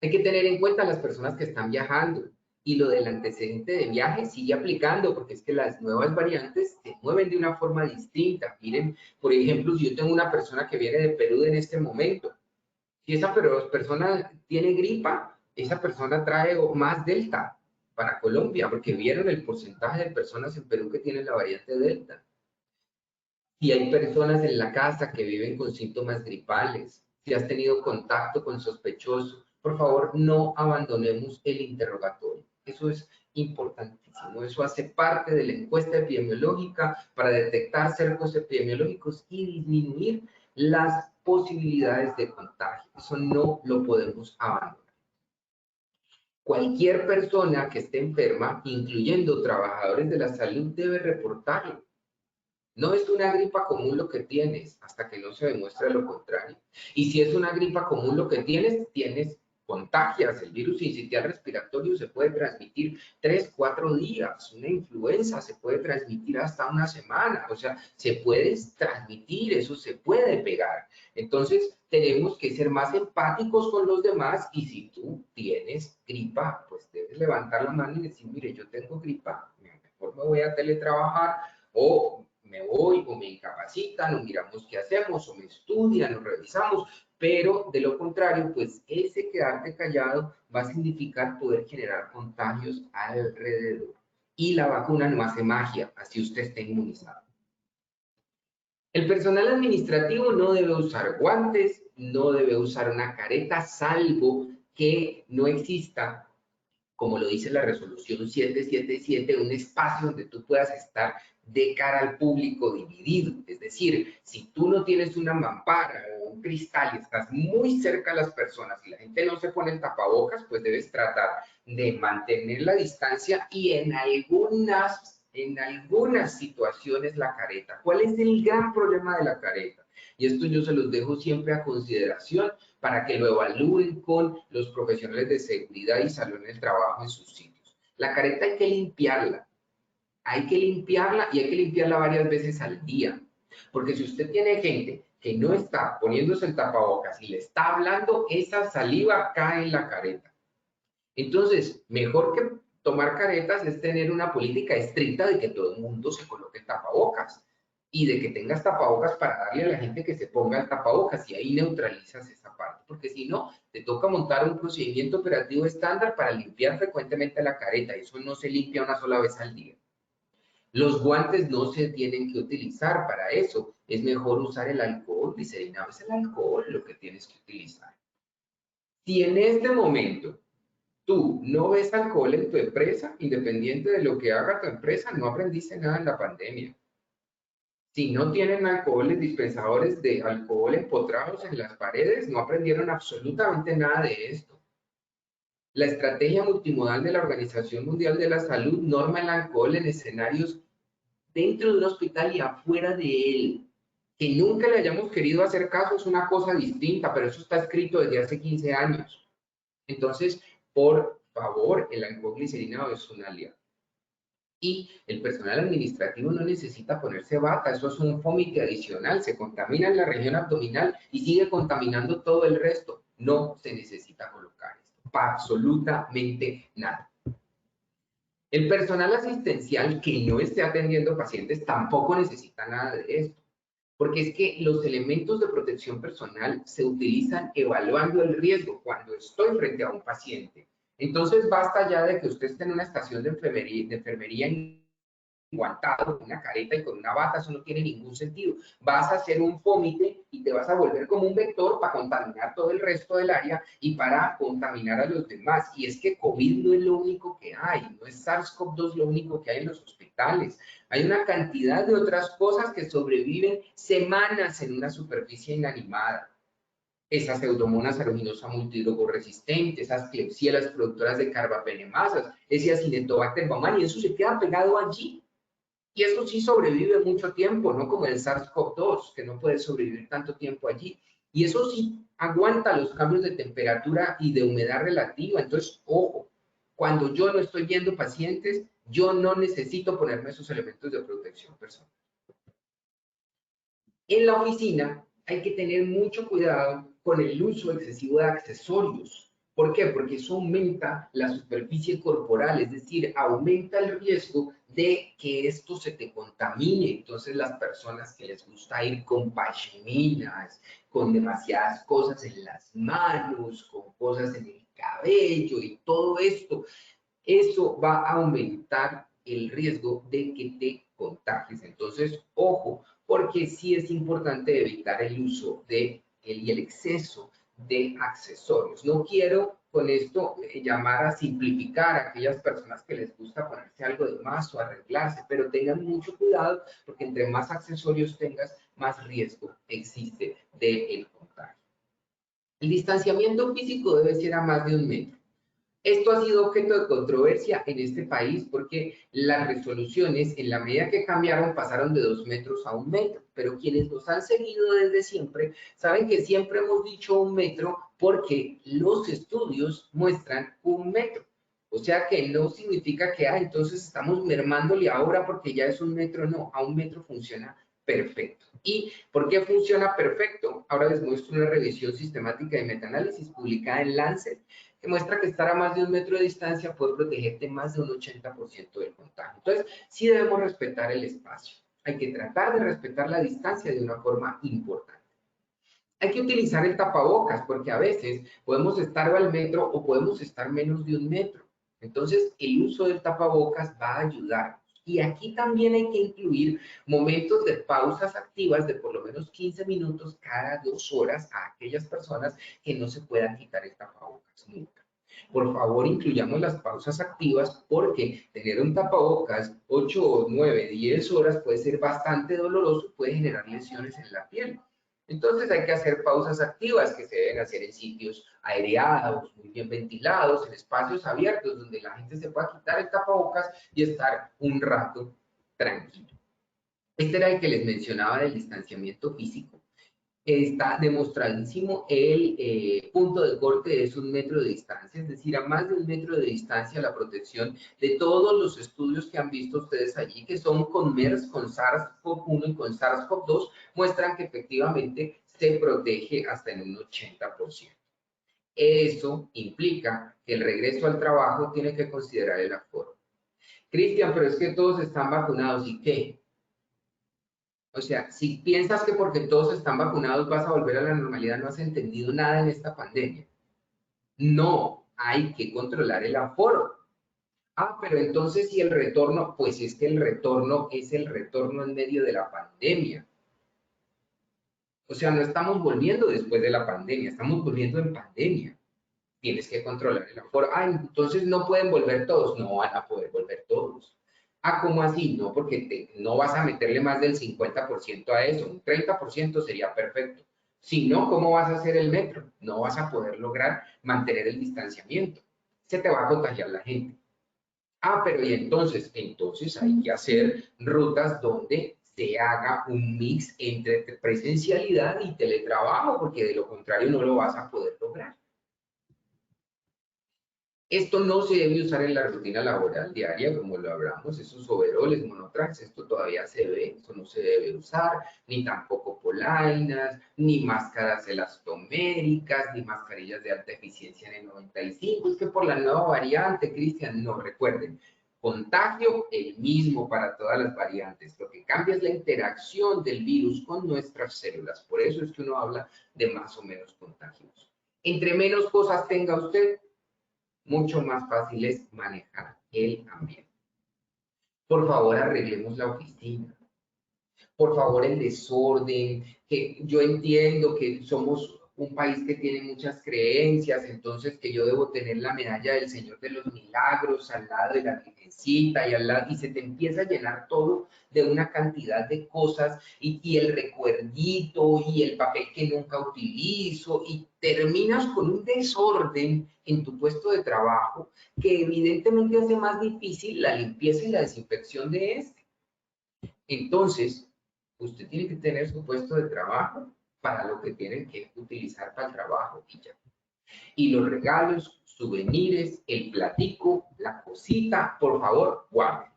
Hay que tener en cuenta a las personas que están viajando, y lo del antecedente de viaje sigue aplicando, porque es que las nuevas variantes se mueven de una forma distinta. Miren, por ejemplo, si yo tengo una persona que viene de Perú en este momento, si esa persona tiene gripa, esa persona trae más delta para Colombia, porque vieron el porcentaje de personas en Perú que tienen la variante delta. Si hay personas en la casa que viven con síntomas gripales, si has tenido contacto con sospechosos, por favor no abandonemos el interrogatorio. Eso es importantísimo. Eso hace parte de la encuesta epidemiológica para detectar cercos epidemiológicos y disminuir las posibilidades de contagio. Eso no lo podemos abandonar. Cualquier persona que esté enferma, incluyendo trabajadores de la salud, debe reportarlo. No es una gripa común lo que tienes hasta que no se demuestre lo contrario. Y si es una gripa común lo que tienes, contagias. El virus sincitial respiratorio se puede transmitir 3, 4 días. Una influenza se puede transmitir hasta una semana. O sea, se puede transmitir, eso se puede pegar. Entonces, tenemos que ser más empáticos con los demás, y si tú tienes gripa, pues debes levantar la mano y decir, mire, yo tengo gripa, mejor me voy a teletrabajar, o me voy, o me incapacitan, o miramos qué hacemos, o me estudian, o revisamos, pero de lo contrario, pues ese quedarte callado va a significar poder generar contagios alrededor. Y la vacuna no hace magia, así usted esté inmunizado. El personal administrativo no debe usar guantes, no debe usar una careta, salvo que no exista, como lo dice la resolución 777, un espacio donde tú puedas estar de cara al público dividido. Es decir, si tú no tienes una mampara o un cristal y estás muy cerca a las personas y la gente no se pone el tapabocas, pues debes tratar de mantener la distancia, y en algunas situaciones la careta. ¿Cuál es el gran problema de la careta? Y esto yo se los dejo siempre a consideración para que lo evalúen con los profesionales de seguridad y salud en el trabajo en sus sitios. La careta hay que limpiarla. Hay que limpiarla, y hay que limpiarla varias veces al día. Porque si usted tiene gente que no está poniéndose el tapabocas y le está hablando, esa saliva cae en la careta. Entonces, mejor que tomar caretas es tener una política estricta de que todo el mundo se coloque tapabocas, y de que tengas tapabocas para darle a la gente que se ponga el tapabocas, y ahí neutralizas esa parte, porque si no, te toca montar un procedimiento operativo estándar para limpiar frecuentemente la careta, y eso no se limpia una sola vez al día. Los guantes no se tienen que utilizar para eso, es mejor usar el alcohol glicerinado, es el alcohol lo que tienes que utilizar. Si en este momento tú no ves alcohol en tu empresa, independiente de lo que haga tu empresa, no aprendiste nada en la pandemia. Si no tienen alcoholes, dispensadores de alcohol empotrados en las paredes, no aprendieron absolutamente nada de esto. La estrategia multimodal de la Organización Mundial de la Salud norma el alcohol en escenarios dentro de un hospital y afuera de él. Que nunca le hayamos querido hacer caso es una cosa distinta, pero eso está escrito desde hace 15 años. Entonces, por favor, el alcohol glicerinado es un aliado. Y el personal administrativo no necesita ponerse bata, eso es un fómite adicional, se contamina en la región abdominal y sigue contaminando todo el resto. No se necesita colocar esto, para absolutamente nada. El personal asistencial que no esté atendiendo pacientes tampoco necesita nada de esto, porque es que los elementos de protección personal se utilizan evaluando el riesgo cuando estoy frente a un paciente. Entonces basta ya de que usted esté en una estación de enfermería enguantado, con una careta y con una bata, eso no tiene ningún sentido. Vas a hacer un fómite y te vas a volver como un vector para contaminar todo el resto del área y para contaminar a los demás. Y es que COVID no es lo único que hay, no es SARS-CoV-2 lo único que hay en los hospitales. Hay una cantidad de otras cosas que sobreviven semanas en una superficie inanimada. Esa pseudomonas aeruginosa multidrogoresistente, esas klebsielas productoras de carbapenemasas, ese Acinetobacter baumannii, eso se queda pegado allí. Y eso sí sobrevive mucho tiempo, no como el SARS-CoV-2, que no puede sobrevivir tanto tiempo allí. Y eso sí aguanta los cambios de temperatura y de humedad relativa. Entonces, ojo, cuando yo no estoy viendo pacientes, yo no necesito ponerme esos elementos de protección personal. En la oficina hay que tener mucho cuidado con el uso excesivo de accesorios. ¿Por qué? Porque eso aumenta la superficie corporal, es decir, aumenta el riesgo de que esto se te contamine. Entonces, las personas que les gusta ir con pashminas, con demasiadas cosas en las manos, con cosas en el cabello y todo esto, eso va a aumentar el riesgo de que te contagies. Entonces, ojo, porque sí es importante evitar el uso y el exceso de accesorios. No quiero con esto llamar a simplificar a aquellas personas que les gusta ponerse algo de más o arreglarse, pero tengan mucho cuidado porque entre más accesorios tengas, más riesgo existe del contagio. El distanciamiento físico debe ser a más de 1 metro. Esto ha sido objeto de controversia en este país porque las resoluciones, en la medida que cambiaron, pasaron de 2 metros a 1 metro. Pero quienes nos han seguido desde siempre saben que siempre hemos dicho 1 metro porque los estudios muestran 1 metro. O sea que no significa que, entonces estamos mermándole ahora porque ya es 1 metro. No, a 1 metro funciona perfecto. ¿Y por qué funciona perfecto? Ahora les muestro una revisión sistemática de metaanálisis publicada en Lancet, que muestra que estar a más de 1 metro de distancia puede protegerte más de un 80% del contagio. Entonces, sí debemos respetar el espacio. Hay que tratar de respetar la distancia de una forma importante. Hay que utilizar el tapabocas, porque a veces podemos estar al metro o podemos estar menos de 1 metro. Entonces, el uso del tapabocas va a ayudar. Y aquí también hay que incluir momentos de pausas activas de por lo menos 15 minutos cada 2 horas a aquellas personas que no se puedan quitar el tapabocas nunca. Por favor, incluyamos las pausas activas porque tener un tapabocas 8, 9, 10 horas puede ser bastante doloroso, puede generar lesiones en la piel. Entonces hay que hacer pausas activas que se deben hacer en sitios aireados, muy bien ventilados, en espacios abiertos donde la gente se pueda quitar el tapabocas y estar un rato tranquilo. Este era el que les mencionaba del distanciamiento físico. Está demostradísimo el punto de corte es 1 metro de distancia, es decir, a más de 1 metro de distancia la protección de todos los estudios que han visto ustedes allí, que son con MERS, con SARS-CoV-1 y con SARS-CoV-2, muestran que efectivamente se protege hasta en un 80%. Eso implica que el regreso al trabajo tiene que considerar el aforo. Cristian, pero es que todos están vacunados, ¿y qué? O sea, si piensas que porque todos están vacunados vas a volver a la normalidad, no has entendido nada en esta pandemia. No, hay que controlar el aforo. Pero entonces, ¿y el retorno? Pues es que el retorno es el retorno en medio de la pandemia. O sea, no estamos volviendo después de la pandemia, estamos volviendo en pandemia. Tienes que controlar el aforo. Entonces no pueden volver todos. No van a poder volver todos. ¿Cómo así? No, porque no vas a meterle más del 50% a eso. Un 30% sería perfecto. Si no, ¿cómo vas a hacer el metro? No vas a poder lograr mantener el distanciamiento. Se te va a contagiar la gente. Pero y entonces hay que hacer rutas donde se haga un mix entre presencialidad y teletrabajo, porque de lo contrario no lo vas a poder lograr. Esto no se debe usar en la rutina laboral diaria, como lo hablamos, esos overoles, monotracks, esto todavía se ve, esto no se debe usar, ni tampoco polainas, ni máscaras elastoméricas, ni mascarillas de alta eficiencia en el 95, es que por la nueva variante, Cristian, no, recuerden, Contagio, el mismo para todas las variantes. Lo que cambia es la interacción del virus con nuestras células. Por eso es que uno habla de más o menos contagios. Entre menos cosas tenga usted, mucho más fácil es manejar el ambiente. Por favor, arreglemos la oficina. Por favor, el desorden, que yo entiendo que somos un país que tiene muchas creencias, entonces que yo debo tener la medalla del Señor de los Milagros al lado de la Virgencita y al lado, y se te empieza a llenar todo de una cantidad de cosas y el recuerdito y el papel que nunca utilizo y terminas con un desorden en tu puesto de trabajo que evidentemente hace más difícil la limpieza y la desinfección de este. Entonces, usted tiene que tener su puesto de trabajo para lo que tienen que utilizar para el trabajo y ya. Y los regalos, souvenirs, el platico, la cosita, por favor, guarden.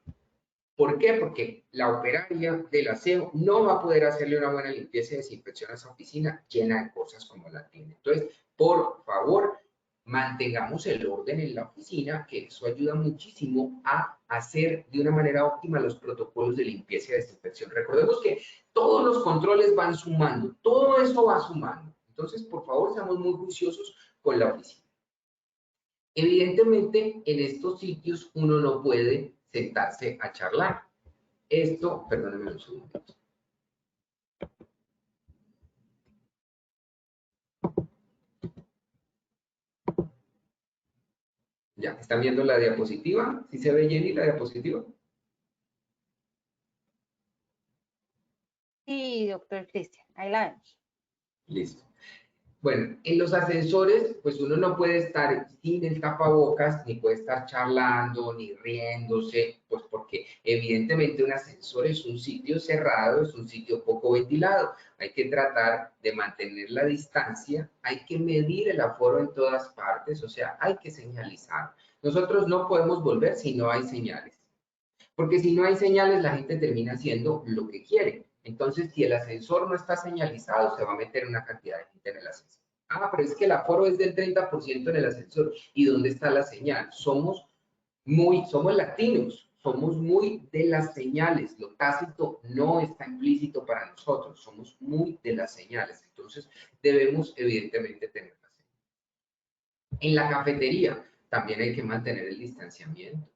¿Por qué? Porque la operaria del aseo no va a poder hacerle una buena limpieza y desinfección a esa oficina llena de cosas como la tiene. Entonces, por favor, mantengamos el orden en la oficina, que eso ayuda muchísimo a hacer de una manera óptima los protocolos de limpieza y desinfección. Recordemos que todos los controles van sumando, todo eso va sumando. Entonces, por favor, seamos muy juiciosos con la oficina. Evidentemente, en estos sitios uno no puede sentarse a charlar. Esto, perdónenme un segundo. Ya, ¿están viendo la diapositiva? ¿Sí se ve, Jenny, la diapositiva? Sí, doctor Cristian, ahí la vemos. Listo. Bueno, en los ascensores, pues uno no puede estar sin el tapabocas, ni puede estar charlando, ni riéndose, pues porque evidentemente un ascensor es un sitio cerrado, es un sitio poco ventilado. Hay que tratar de mantener la distancia, hay que medir el aforo en todas partes, o sea, hay que señalizar. Nosotros no podemos volver si no hay señales. Porque si no hay señales, la gente termina haciendo lo que quiere. Entonces, si el ascensor no está señalizado, se va a meter una cantidad de gente en el ascensor. Ah, pero es que el aforo es del 30% en el ascensor. ¿Y dónde está la señal? Somos latinos, somos muy de las señales. Lo tácito no está implícito para nosotros. Somos muy de las señales. Entonces, debemos evidentemente tener la señal. En la cafetería también hay que mantener el distanciamiento.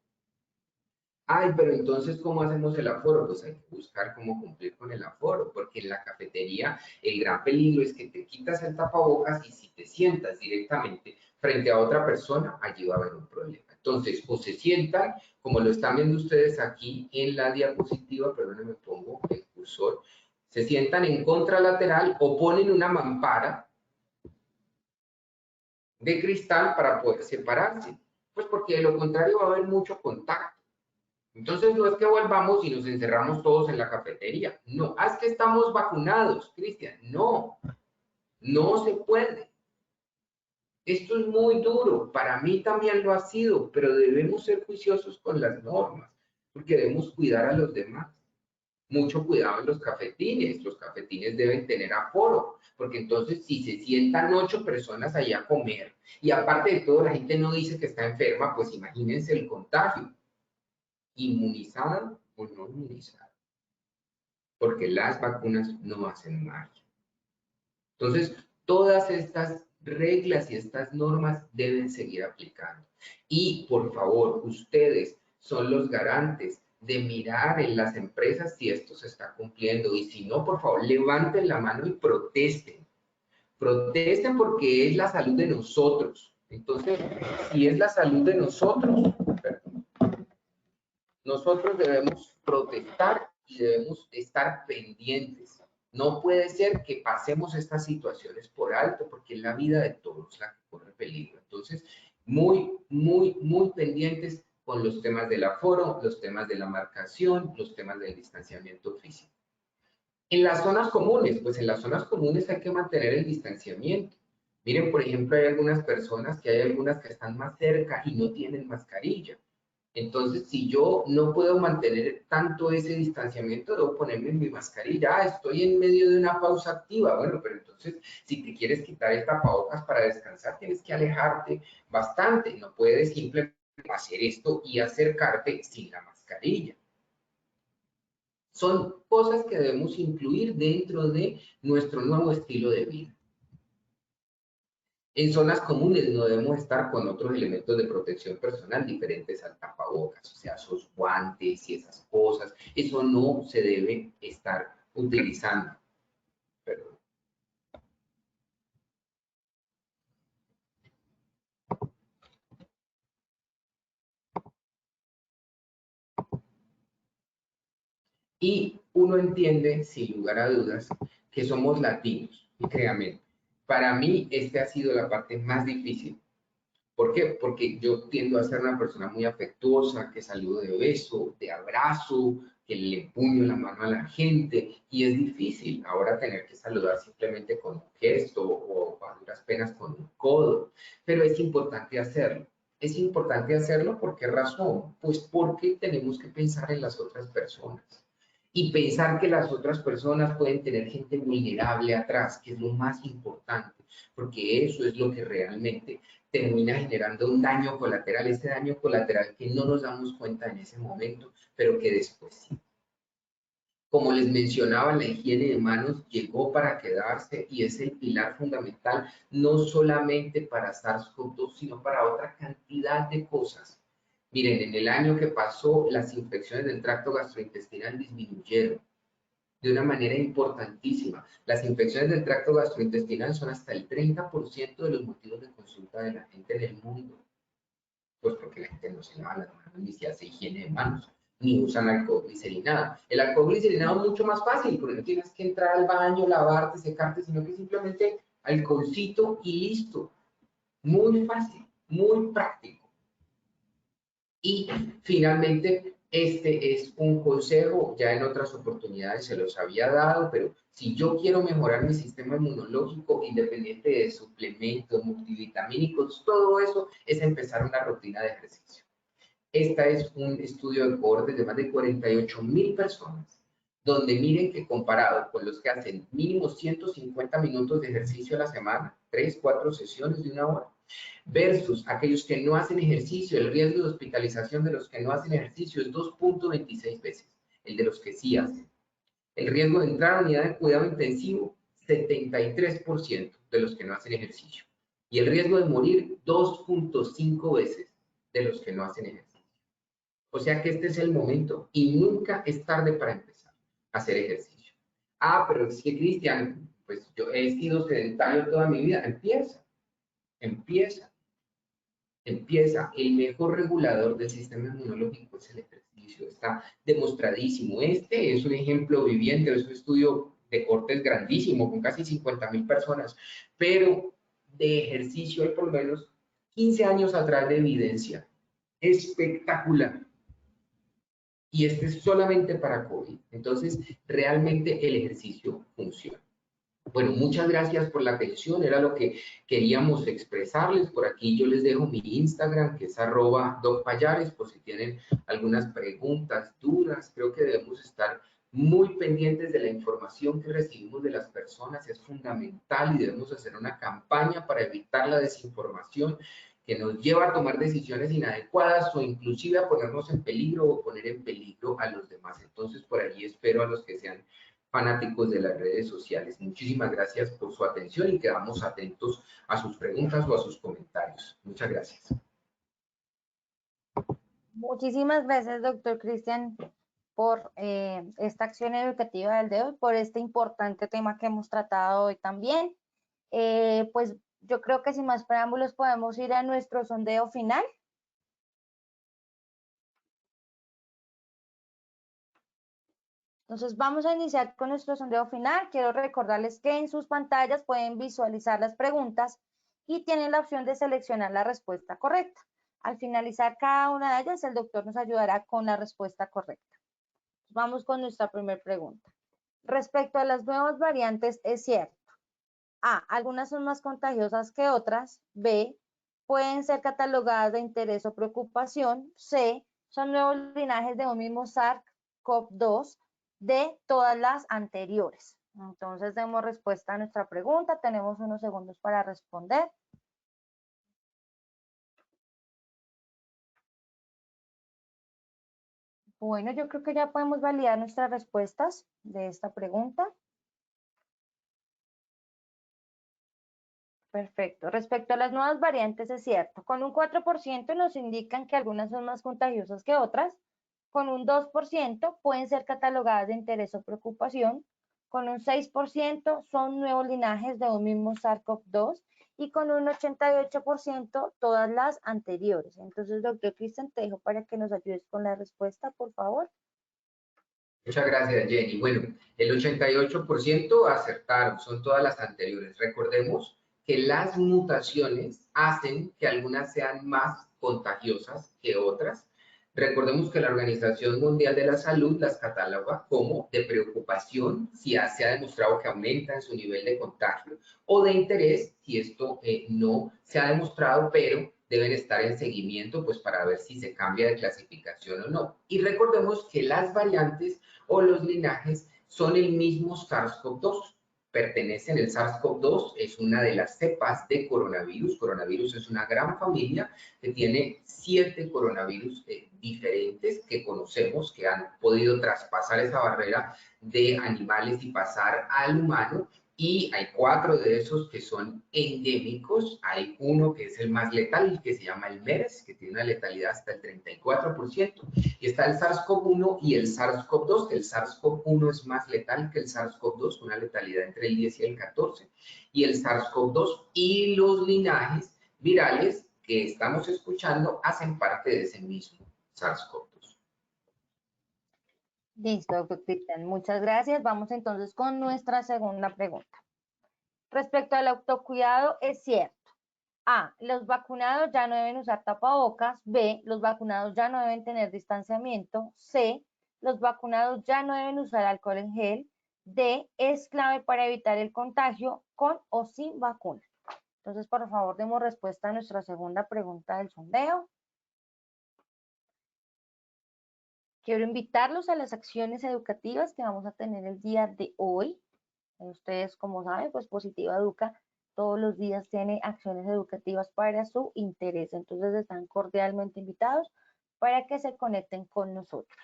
Ay, pero entonces, ¿cómo hacemos el aforo? Pues hay que buscar cómo cumplir con el aforo, porque en la cafetería el gran peligro es que te quitas el tapabocas y si te sientas directamente frente a otra persona, allí va a haber un problema. Entonces, o se sientan, como lo están viendo ustedes aquí en la diapositiva, perdónenme, pongo el cursor, se sientan en contralateral o ponen una mampara de cristal para poder separarse. Pues porque de lo contrario va a haber mucho contacto. Entonces no es que volvamos y nos encerramos todos en la cafetería. No, es que estamos vacunados, Cristian. No, no se puede. Esto es muy duro. Para mí también lo ha sido, pero debemos ser juiciosos con las normas, porque debemos cuidar a los demás. Mucho cuidado en los cafetines. Los cafetines deben tener aforo, porque entonces si se sientan 8 personas ahí a comer y aparte de todo la gente no dice que está enferma, pues imagínense el contagio. ¿Inmunizada o no inmunizada? Porque las vacunas no hacen magia. Entonces, todas estas reglas y estas normas deben seguir aplicando. Y, por favor, ustedes son los garantes de mirar en las empresas si esto se está cumpliendo. Y si no, por favor, levanten la mano y protesten. Protesten porque es la salud de nosotros. Entonces, si es la salud de nosotros, nosotros debemos protestar y debemos estar pendientes. No puede ser que pasemos estas situaciones por alto, porque es la vida de todos la que corre peligro. Entonces, muy pendientes con los temas del aforo, los temas de la marcación, los temas del distanciamiento físico. En las zonas comunes, pues en las zonas comunes hay que mantener el distanciamiento. Miren, por ejemplo, hay algunas personas que están más cerca y no tienen mascarilla. Entonces, si yo no puedo mantener tanto ese distanciamiento, debo ponerme mi mascarilla. Ah, estoy en medio de una pausa activa. Bueno, pero entonces, si te quieres quitar el tapabocas para descansar, tienes que alejarte bastante. No puedes simplemente hacer esto y acercarte sin la mascarilla. Son cosas que debemos incluir dentro de nuestro nuevo estilo de vida. En zonas comunes no debemos estar con otros elementos de protección personal diferentes al tapabocas, o sea, esos guantes y esas cosas. Eso no se debe estar utilizando. Perdón. Y uno entiende, sin lugar a dudas, que somos latinos. Y créanme, para mí esta ha sido la parte más difícil. ¿Por qué? Porque yo tiendo a ser una persona muy afectuosa, que saludo de beso, de abrazo, que le puño la mano a la gente. Y es difícil ahora tener que saludar simplemente con un gesto o a duras penas con un codo. Pero es importante hacerlo. Es importante hacerlo, ¿por qué razón? Pues porque tenemos que pensar en las otras personas y pensar que las otras personas pueden tener gente vulnerable atrás, que es lo más importante, porque eso es lo que realmente termina generando un daño colateral, ese daño colateral que no nos damos cuenta en ese momento, pero que después sí. Como les mencionaba, la higiene de manos llegó para quedarse y es el pilar fundamental, no solamente para SARS-CoV-2, sino para otra cantidad de cosas. Miren, en el año que pasó, las infecciones del tracto gastrointestinal disminuyeron de una manera importantísima. Las infecciones del tracto gastrointestinal son hasta el 30% de los motivos de consulta de la gente en el mundo. Pues porque la gente no se lava las manos ni se hace higiene de manos, ni usan alcohol glicerinado. El alcohol glicerinado es mucho más fácil, porque no tienes que entrar al baño, lavarte, secarte, sino que simplemente alcoholcito y listo. Muy fácil, muy práctico. Y finalmente, este es un consejo, ya en otras oportunidades se los había dado, pero si yo quiero mejorar mi sistema inmunológico, independiente de suplementos, multivitamínicos, todo eso, es empezar una rutina de ejercicio. Este es un estudio de cohortes de más de 48,000 personas, donde miren que comparado con los que hacen mínimo 150 minutos de ejercicio a la semana, 3, 4 sesiones de 1 hora, versus aquellos que no hacen ejercicio, el riesgo de hospitalización de los que no hacen ejercicio es 2.26 veces el de los que sí hacen. El riesgo de entrar a unidad de cuidado intensivo, 73% de los que no hacen ejercicio. Y el riesgo de morir, 2.5 veces de los que no hacen ejercicio. O sea que este es el momento y nunca es tarde para empezar a hacer ejercicio. Ah, pero es que Cristian, pues yo he sido sedentario toda mi vida. Empieza. El mejor regulador del sistema inmunológico es el ejercicio, está demostradísimo. Este es un ejemplo viviente, es un estudio de cortes grandísimo, con casi 50,000 personas, pero de ejercicio hay por lo menos 15 años atrás de evidencia. Espectacular. Y este es solamente para COVID. Entonces, realmente el ejercicio funciona. Bueno, muchas gracias por la atención, era lo que queríamos expresarles. Por aquí yo les dejo mi Instagram, que es @docpayares, por si tienen algunas preguntas, dudas. Creo que debemos estar muy pendientes de la información que recibimos de las personas, es fundamental y debemos hacer una campaña para evitar la desinformación que nos lleva a tomar decisiones inadecuadas o inclusive a ponernos en peligro o poner en peligro a los demás. Entonces, por allí espero a los que sean fanáticos de las redes sociales. Muchísimas gracias por su atención y quedamos atentos a sus preguntas o a sus comentarios. Muchas gracias. Muchísimas gracias, doctor Cristian, por esta acción educativa del día de hoy, por este importante tema que hemos tratado hoy también. Pues yo creo que sin más preámbulos podemos ir a nuestro sondeo final. Entonces vamos a iniciar con nuestro sondeo final. Quiero recordarles que en sus pantallas pueden visualizar las preguntas y tienen la opción de seleccionar la respuesta correcta. Al finalizar cada una de ellas, el doctor nos ayudará con la respuesta correcta. Vamos con nuestra primera pregunta. Respecto a las nuevas variantes, ¿es cierto? A, algunas son más contagiosas que otras. B, pueden ser catalogadas de interés o preocupación. C, son nuevos linajes de un mismo SARS-CoV-2. D, todas las anteriores. Entonces, demos respuesta a nuestra pregunta. Tenemos unos segundos para responder. Bueno, yo creo que ya podemos validar nuestras respuestas de esta pregunta. Perfecto. Respecto a las nuevas variantes, es cierto. Con un 4% nos indican que algunas son más contagiosas que otras. Con un 2% pueden ser catalogadas de interés o preocupación. Con un 6% son nuevos linajes de un mismo SARS-CoV-2 y con un 88% todas las anteriores. Entonces, doctor Cristian, te dejo para que nos ayudes con la respuesta, por favor. Muchas gracias, Jenny. Bueno, el 88% acertaron, son todas las anteriores. Recordemos que las mutaciones hacen que algunas sean más contagiosas que otras. Recordemos que la Organización Mundial de la Salud las cataloga como de preocupación si se ha demostrado que aumentan su nivel de contagio o de interés si esto no se ha demostrado, pero deben estar en seguimiento pues para ver si se cambia de clasificación o no. Y recordemos que las variantes o los linajes son el mismo SARS-CoV-2. Pertenecen, el SARS-CoV-2 es una de las cepas de coronavirus. Coronavirus es una gran familia que tiene 7 coronavirus diferentes que conocemos, que han podido traspasar esa barrera de animales y pasar al humano. Y hay 4 de esos que son endémicos. Hay uno que es el más letal, que se llama el MERS, que tiene una letalidad hasta el 34%. Y está el SARS-CoV-1 y el SARS-CoV-2, que el SARS-CoV-1 es más letal que el SARS-CoV-2, con una letalidad entre el 10 y el 14. Y el SARS-CoV-2 y los linajes virales que estamos escuchando hacen parte de ese mismo SARS-CoV-2. Listo, doctor Cristian. Muchas gracias. Vamos entonces con nuestra segunda pregunta. Respecto al autocuidado, es cierto. A, los vacunados ya no deben usar tapabocas. B, los vacunados ya no deben tener distanciamiento. C, los vacunados ya no deben usar alcohol en gel. D, es clave para evitar el contagio con o sin vacuna. Entonces, por favor, demos respuesta a nuestra segunda pregunta del sondeo. Quiero invitarlos a las acciones educativas que vamos a tener el día de hoy. Ustedes, como saben, pues Positiva Educa todos los días tiene acciones educativas para su interés. Entonces están cordialmente invitados para que se conecten con nosotros.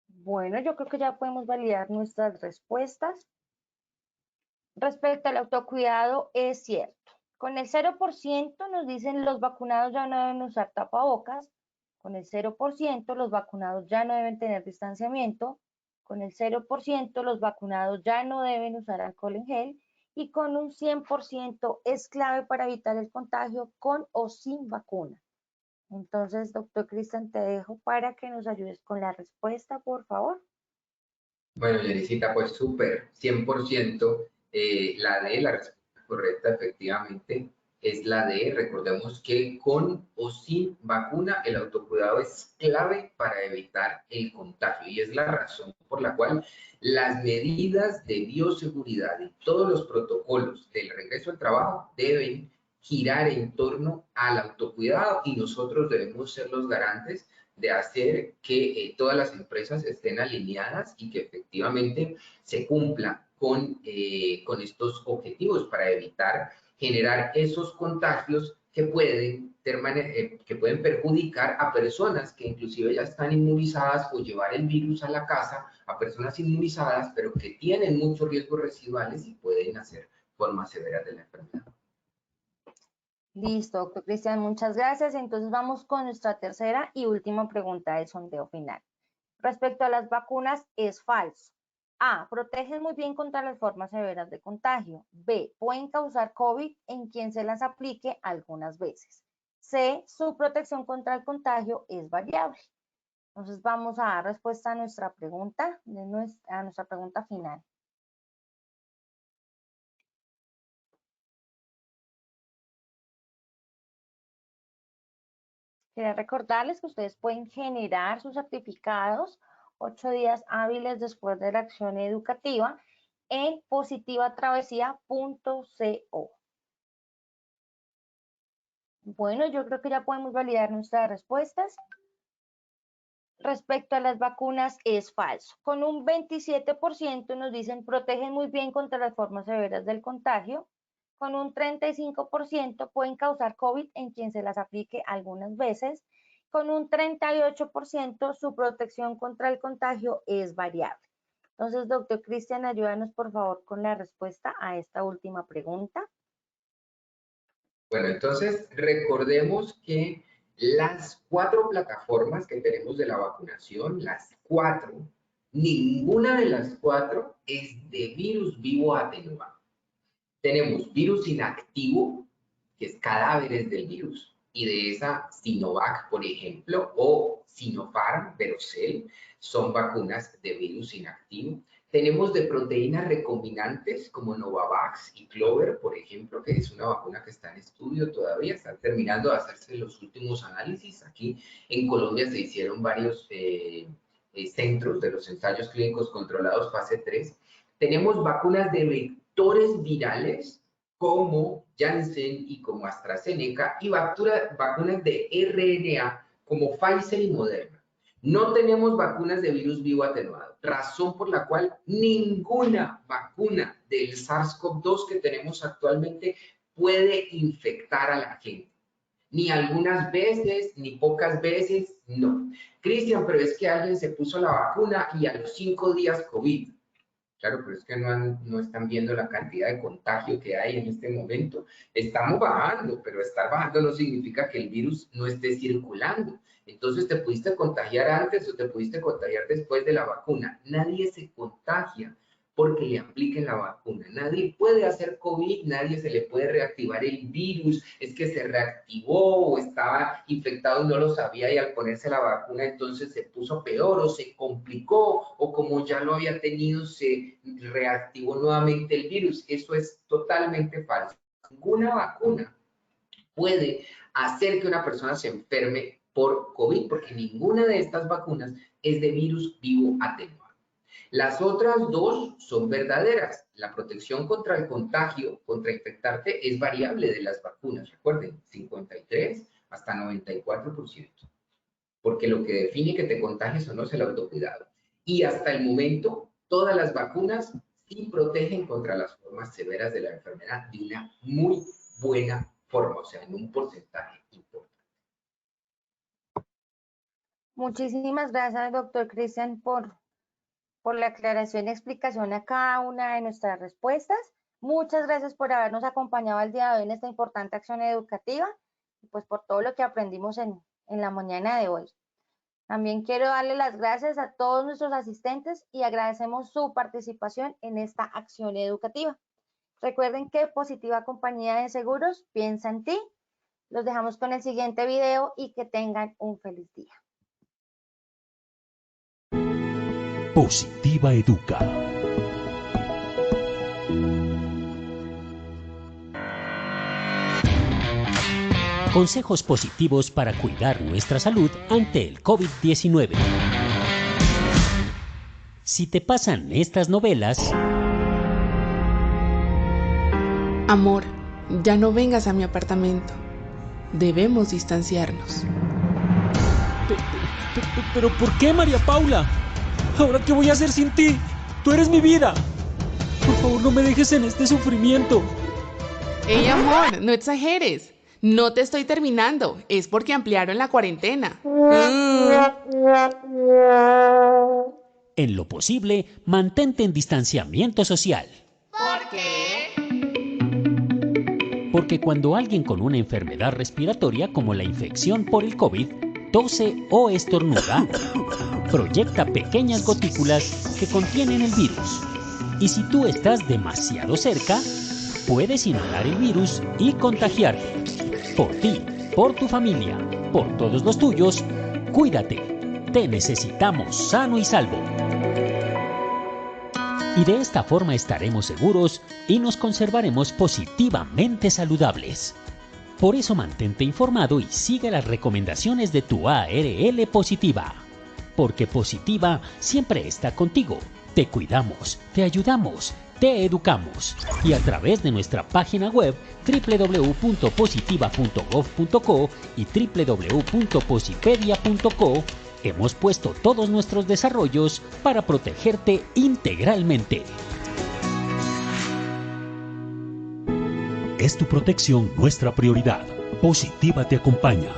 Bueno, yo creo que ya podemos validar nuestras respuestas. Respecto al autocuidado, es cierto. Con el 0% nos dicen los vacunados ya no deben usar tapabocas. Con el 0% los vacunados ya no deben tener distanciamiento. Con el 0% los vacunados ya no deben usar alcohol en gel. Y con un 100% es clave para evitar el contagio con o sin vacuna. Entonces, doctor Cristian, te dejo para que nos ayudes con la respuesta, por favor. Bueno, Jenicita, pues súper, 100%. La D, la respuesta correcta, efectivamente, es la D. Recordemos que con o sin vacuna, el autocuidado es clave para evitar el contagio y es la razón por la cual las medidas de bioseguridad y todos los protocolos del regreso al trabajo deben girar en torno al autocuidado y nosotros debemos ser los garantes de hacer que todas las empresas estén alineadas y que efectivamente se cumpla con estos objetivos para evitar generar esos contagios que pueden perjudicar a personas que inclusive ya están inmunizadas o llevar el virus a la casa a personas inmunizadas, pero que tienen muchos riesgos residuales y pueden hacer formas severas de la enfermedad. Listo, doctor Cristian, muchas gracias. Entonces vamos con nuestra tercera y última pregunta del sondeo final. Respecto a las vacunas, es falso. A, protegen muy bien contra las formas severas de contagio. B, pueden causar COVID en quien se las aplique algunas veces. C, su protección contra el contagio es variable. Entonces vamos a dar respuesta a nuestra pregunta, a nuestra pregunta final. Quería recordarles que ustedes pueden generar sus certificados 8 días hábiles después de la acción educativa en positivatravesía.co. Bueno, yo creo que ya podemos validar nuestras respuestas. Respecto a las vacunas, es falso. Con un 27% nos dicen protegen muy bien contra las formas severas del contagio. con un 35% pueden causar COVID en quien se las aplique algunas veces. Con un 38% su protección contra el contagio es variable. Entonces, doctor Cristian, ayúdanos por favor con la respuesta a esta última pregunta. Bueno, entonces recordemos que las 4 plataformas que tenemos de la vacunación, las 4, ninguna de las 4 es de virus vivo atenuado. Tenemos virus inactivo, que es cadáveres del virus, y de esa Sinovac, por ejemplo, o Sinopharm, Verocell, son vacunas de virus inactivo. Tenemos de proteínas recombinantes como Novavax y Clover, por ejemplo, que es una vacuna que está en estudio todavía, están terminando de hacerse los últimos análisis. Aquí en Colombia se hicieron varios centros de los ensayos clínicos controlados fase 3. Tenemos vacunas de vectores virales como Janssen y como AstraZeneca y vacunas de RNA como Pfizer y Moderna. No tenemos vacunas de virus vivo atenuado, razón por la cual ninguna vacuna del SARS-CoV-2 que tenemos actualmente puede infectar a la gente. Ni algunas veces, ni pocas veces, no. Cristian, pero es que alguien se puso la vacuna y a los 5 días COVID. Claro, pero es que no están viendo la cantidad de contagio que hay en este momento. Estamos bajando, pero estar bajando no significa que el virus no esté circulando. Entonces, ¿te pudiste contagiar antes o te pudiste contagiar después de la vacuna? Nadie se contagia porque le apliquen la vacuna. Nadie puede hacer COVID, nadie se le puede reactivar el virus. Es que se reactivó o estaba infectado y no lo sabía y al ponerse la vacuna entonces se puso peor o se complicó o como ya lo había tenido se reactivó nuevamente el virus. Eso es totalmente falso. Ninguna vacuna puede hacer que una persona se enferme por COVID porque ninguna de estas vacunas es de virus vivo atenuado. Las otras 2 son verdaderas. La protección contra el contagio, contra infectarte, es variable de las vacunas. Recuerden, 53 hasta 94%. Porque lo que define que te contagies o no es el autocuidado. Y hasta el momento, todas las vacunas sí protegen contra las formas severas de la enfermedad de una muy buena forma, o sea, en un porcentaje importante. Muchísimas gracias, doctor Cristian, por la aclaración y explicación a cada una de nuestras respuestas. Muchas gracias por habernos acompañado el día de hoy en esta importante acción educativa y pues por todo lo que aprendimos en la mañana de hoy. También quiero darle las gracias a todos nuestros asistentes y agradecemos su participación en esta acción educativa. Recuerden que Positiva Compañía de Seguros piensa en ti. Los dejamos con el siguiente video y que tengan un feliz día. Positiva Educa. Consejos positivos para cuidar nuestra salud ante el COVID-19. Si te pasan estas novelas... Amor, ya no vengas a mi apartamento. Debemos distanciarnos. ¿Pero por qué, María Paula? ¿Ahora qué voy a hacer sin ti? Tú eres mi vida. Por favor, no me dejes en este sufrimiento. Ey, amor, no exageres. No te estoy terminando. Es porque ampliaron la cuarentena. En lo posible, mantente en distanciamiento social. ¿Por qué? Porque cuando alguien con una enfermedad respiratoria como la infección por el COVID tose o estornuda, proyecta pequeñas gotículas que contienen el virus. Y si tú estás demasiado cerca, puedes inhalar el virus y contagiarte. Por ti, por tu familia, por todos los tuyos, cuídate. Te necesitamos sano y salvo. Y de esta forma estaremos seguros y nos conservaremos positivamente saludables. Por eso mantente informado y sigue las recomendaciones de tu ARL Positiva. Porque Positiva siempre está contigo. Te cuidamos, te ayudamos, te educamos. Y a través de nuestra página web www.positiva.gov.co y www.posipedia.co hemos puesto todos nuestros desarrollos para protegerte integralmente. Es tu protección nuestra prioridad. Positiva te acompaña.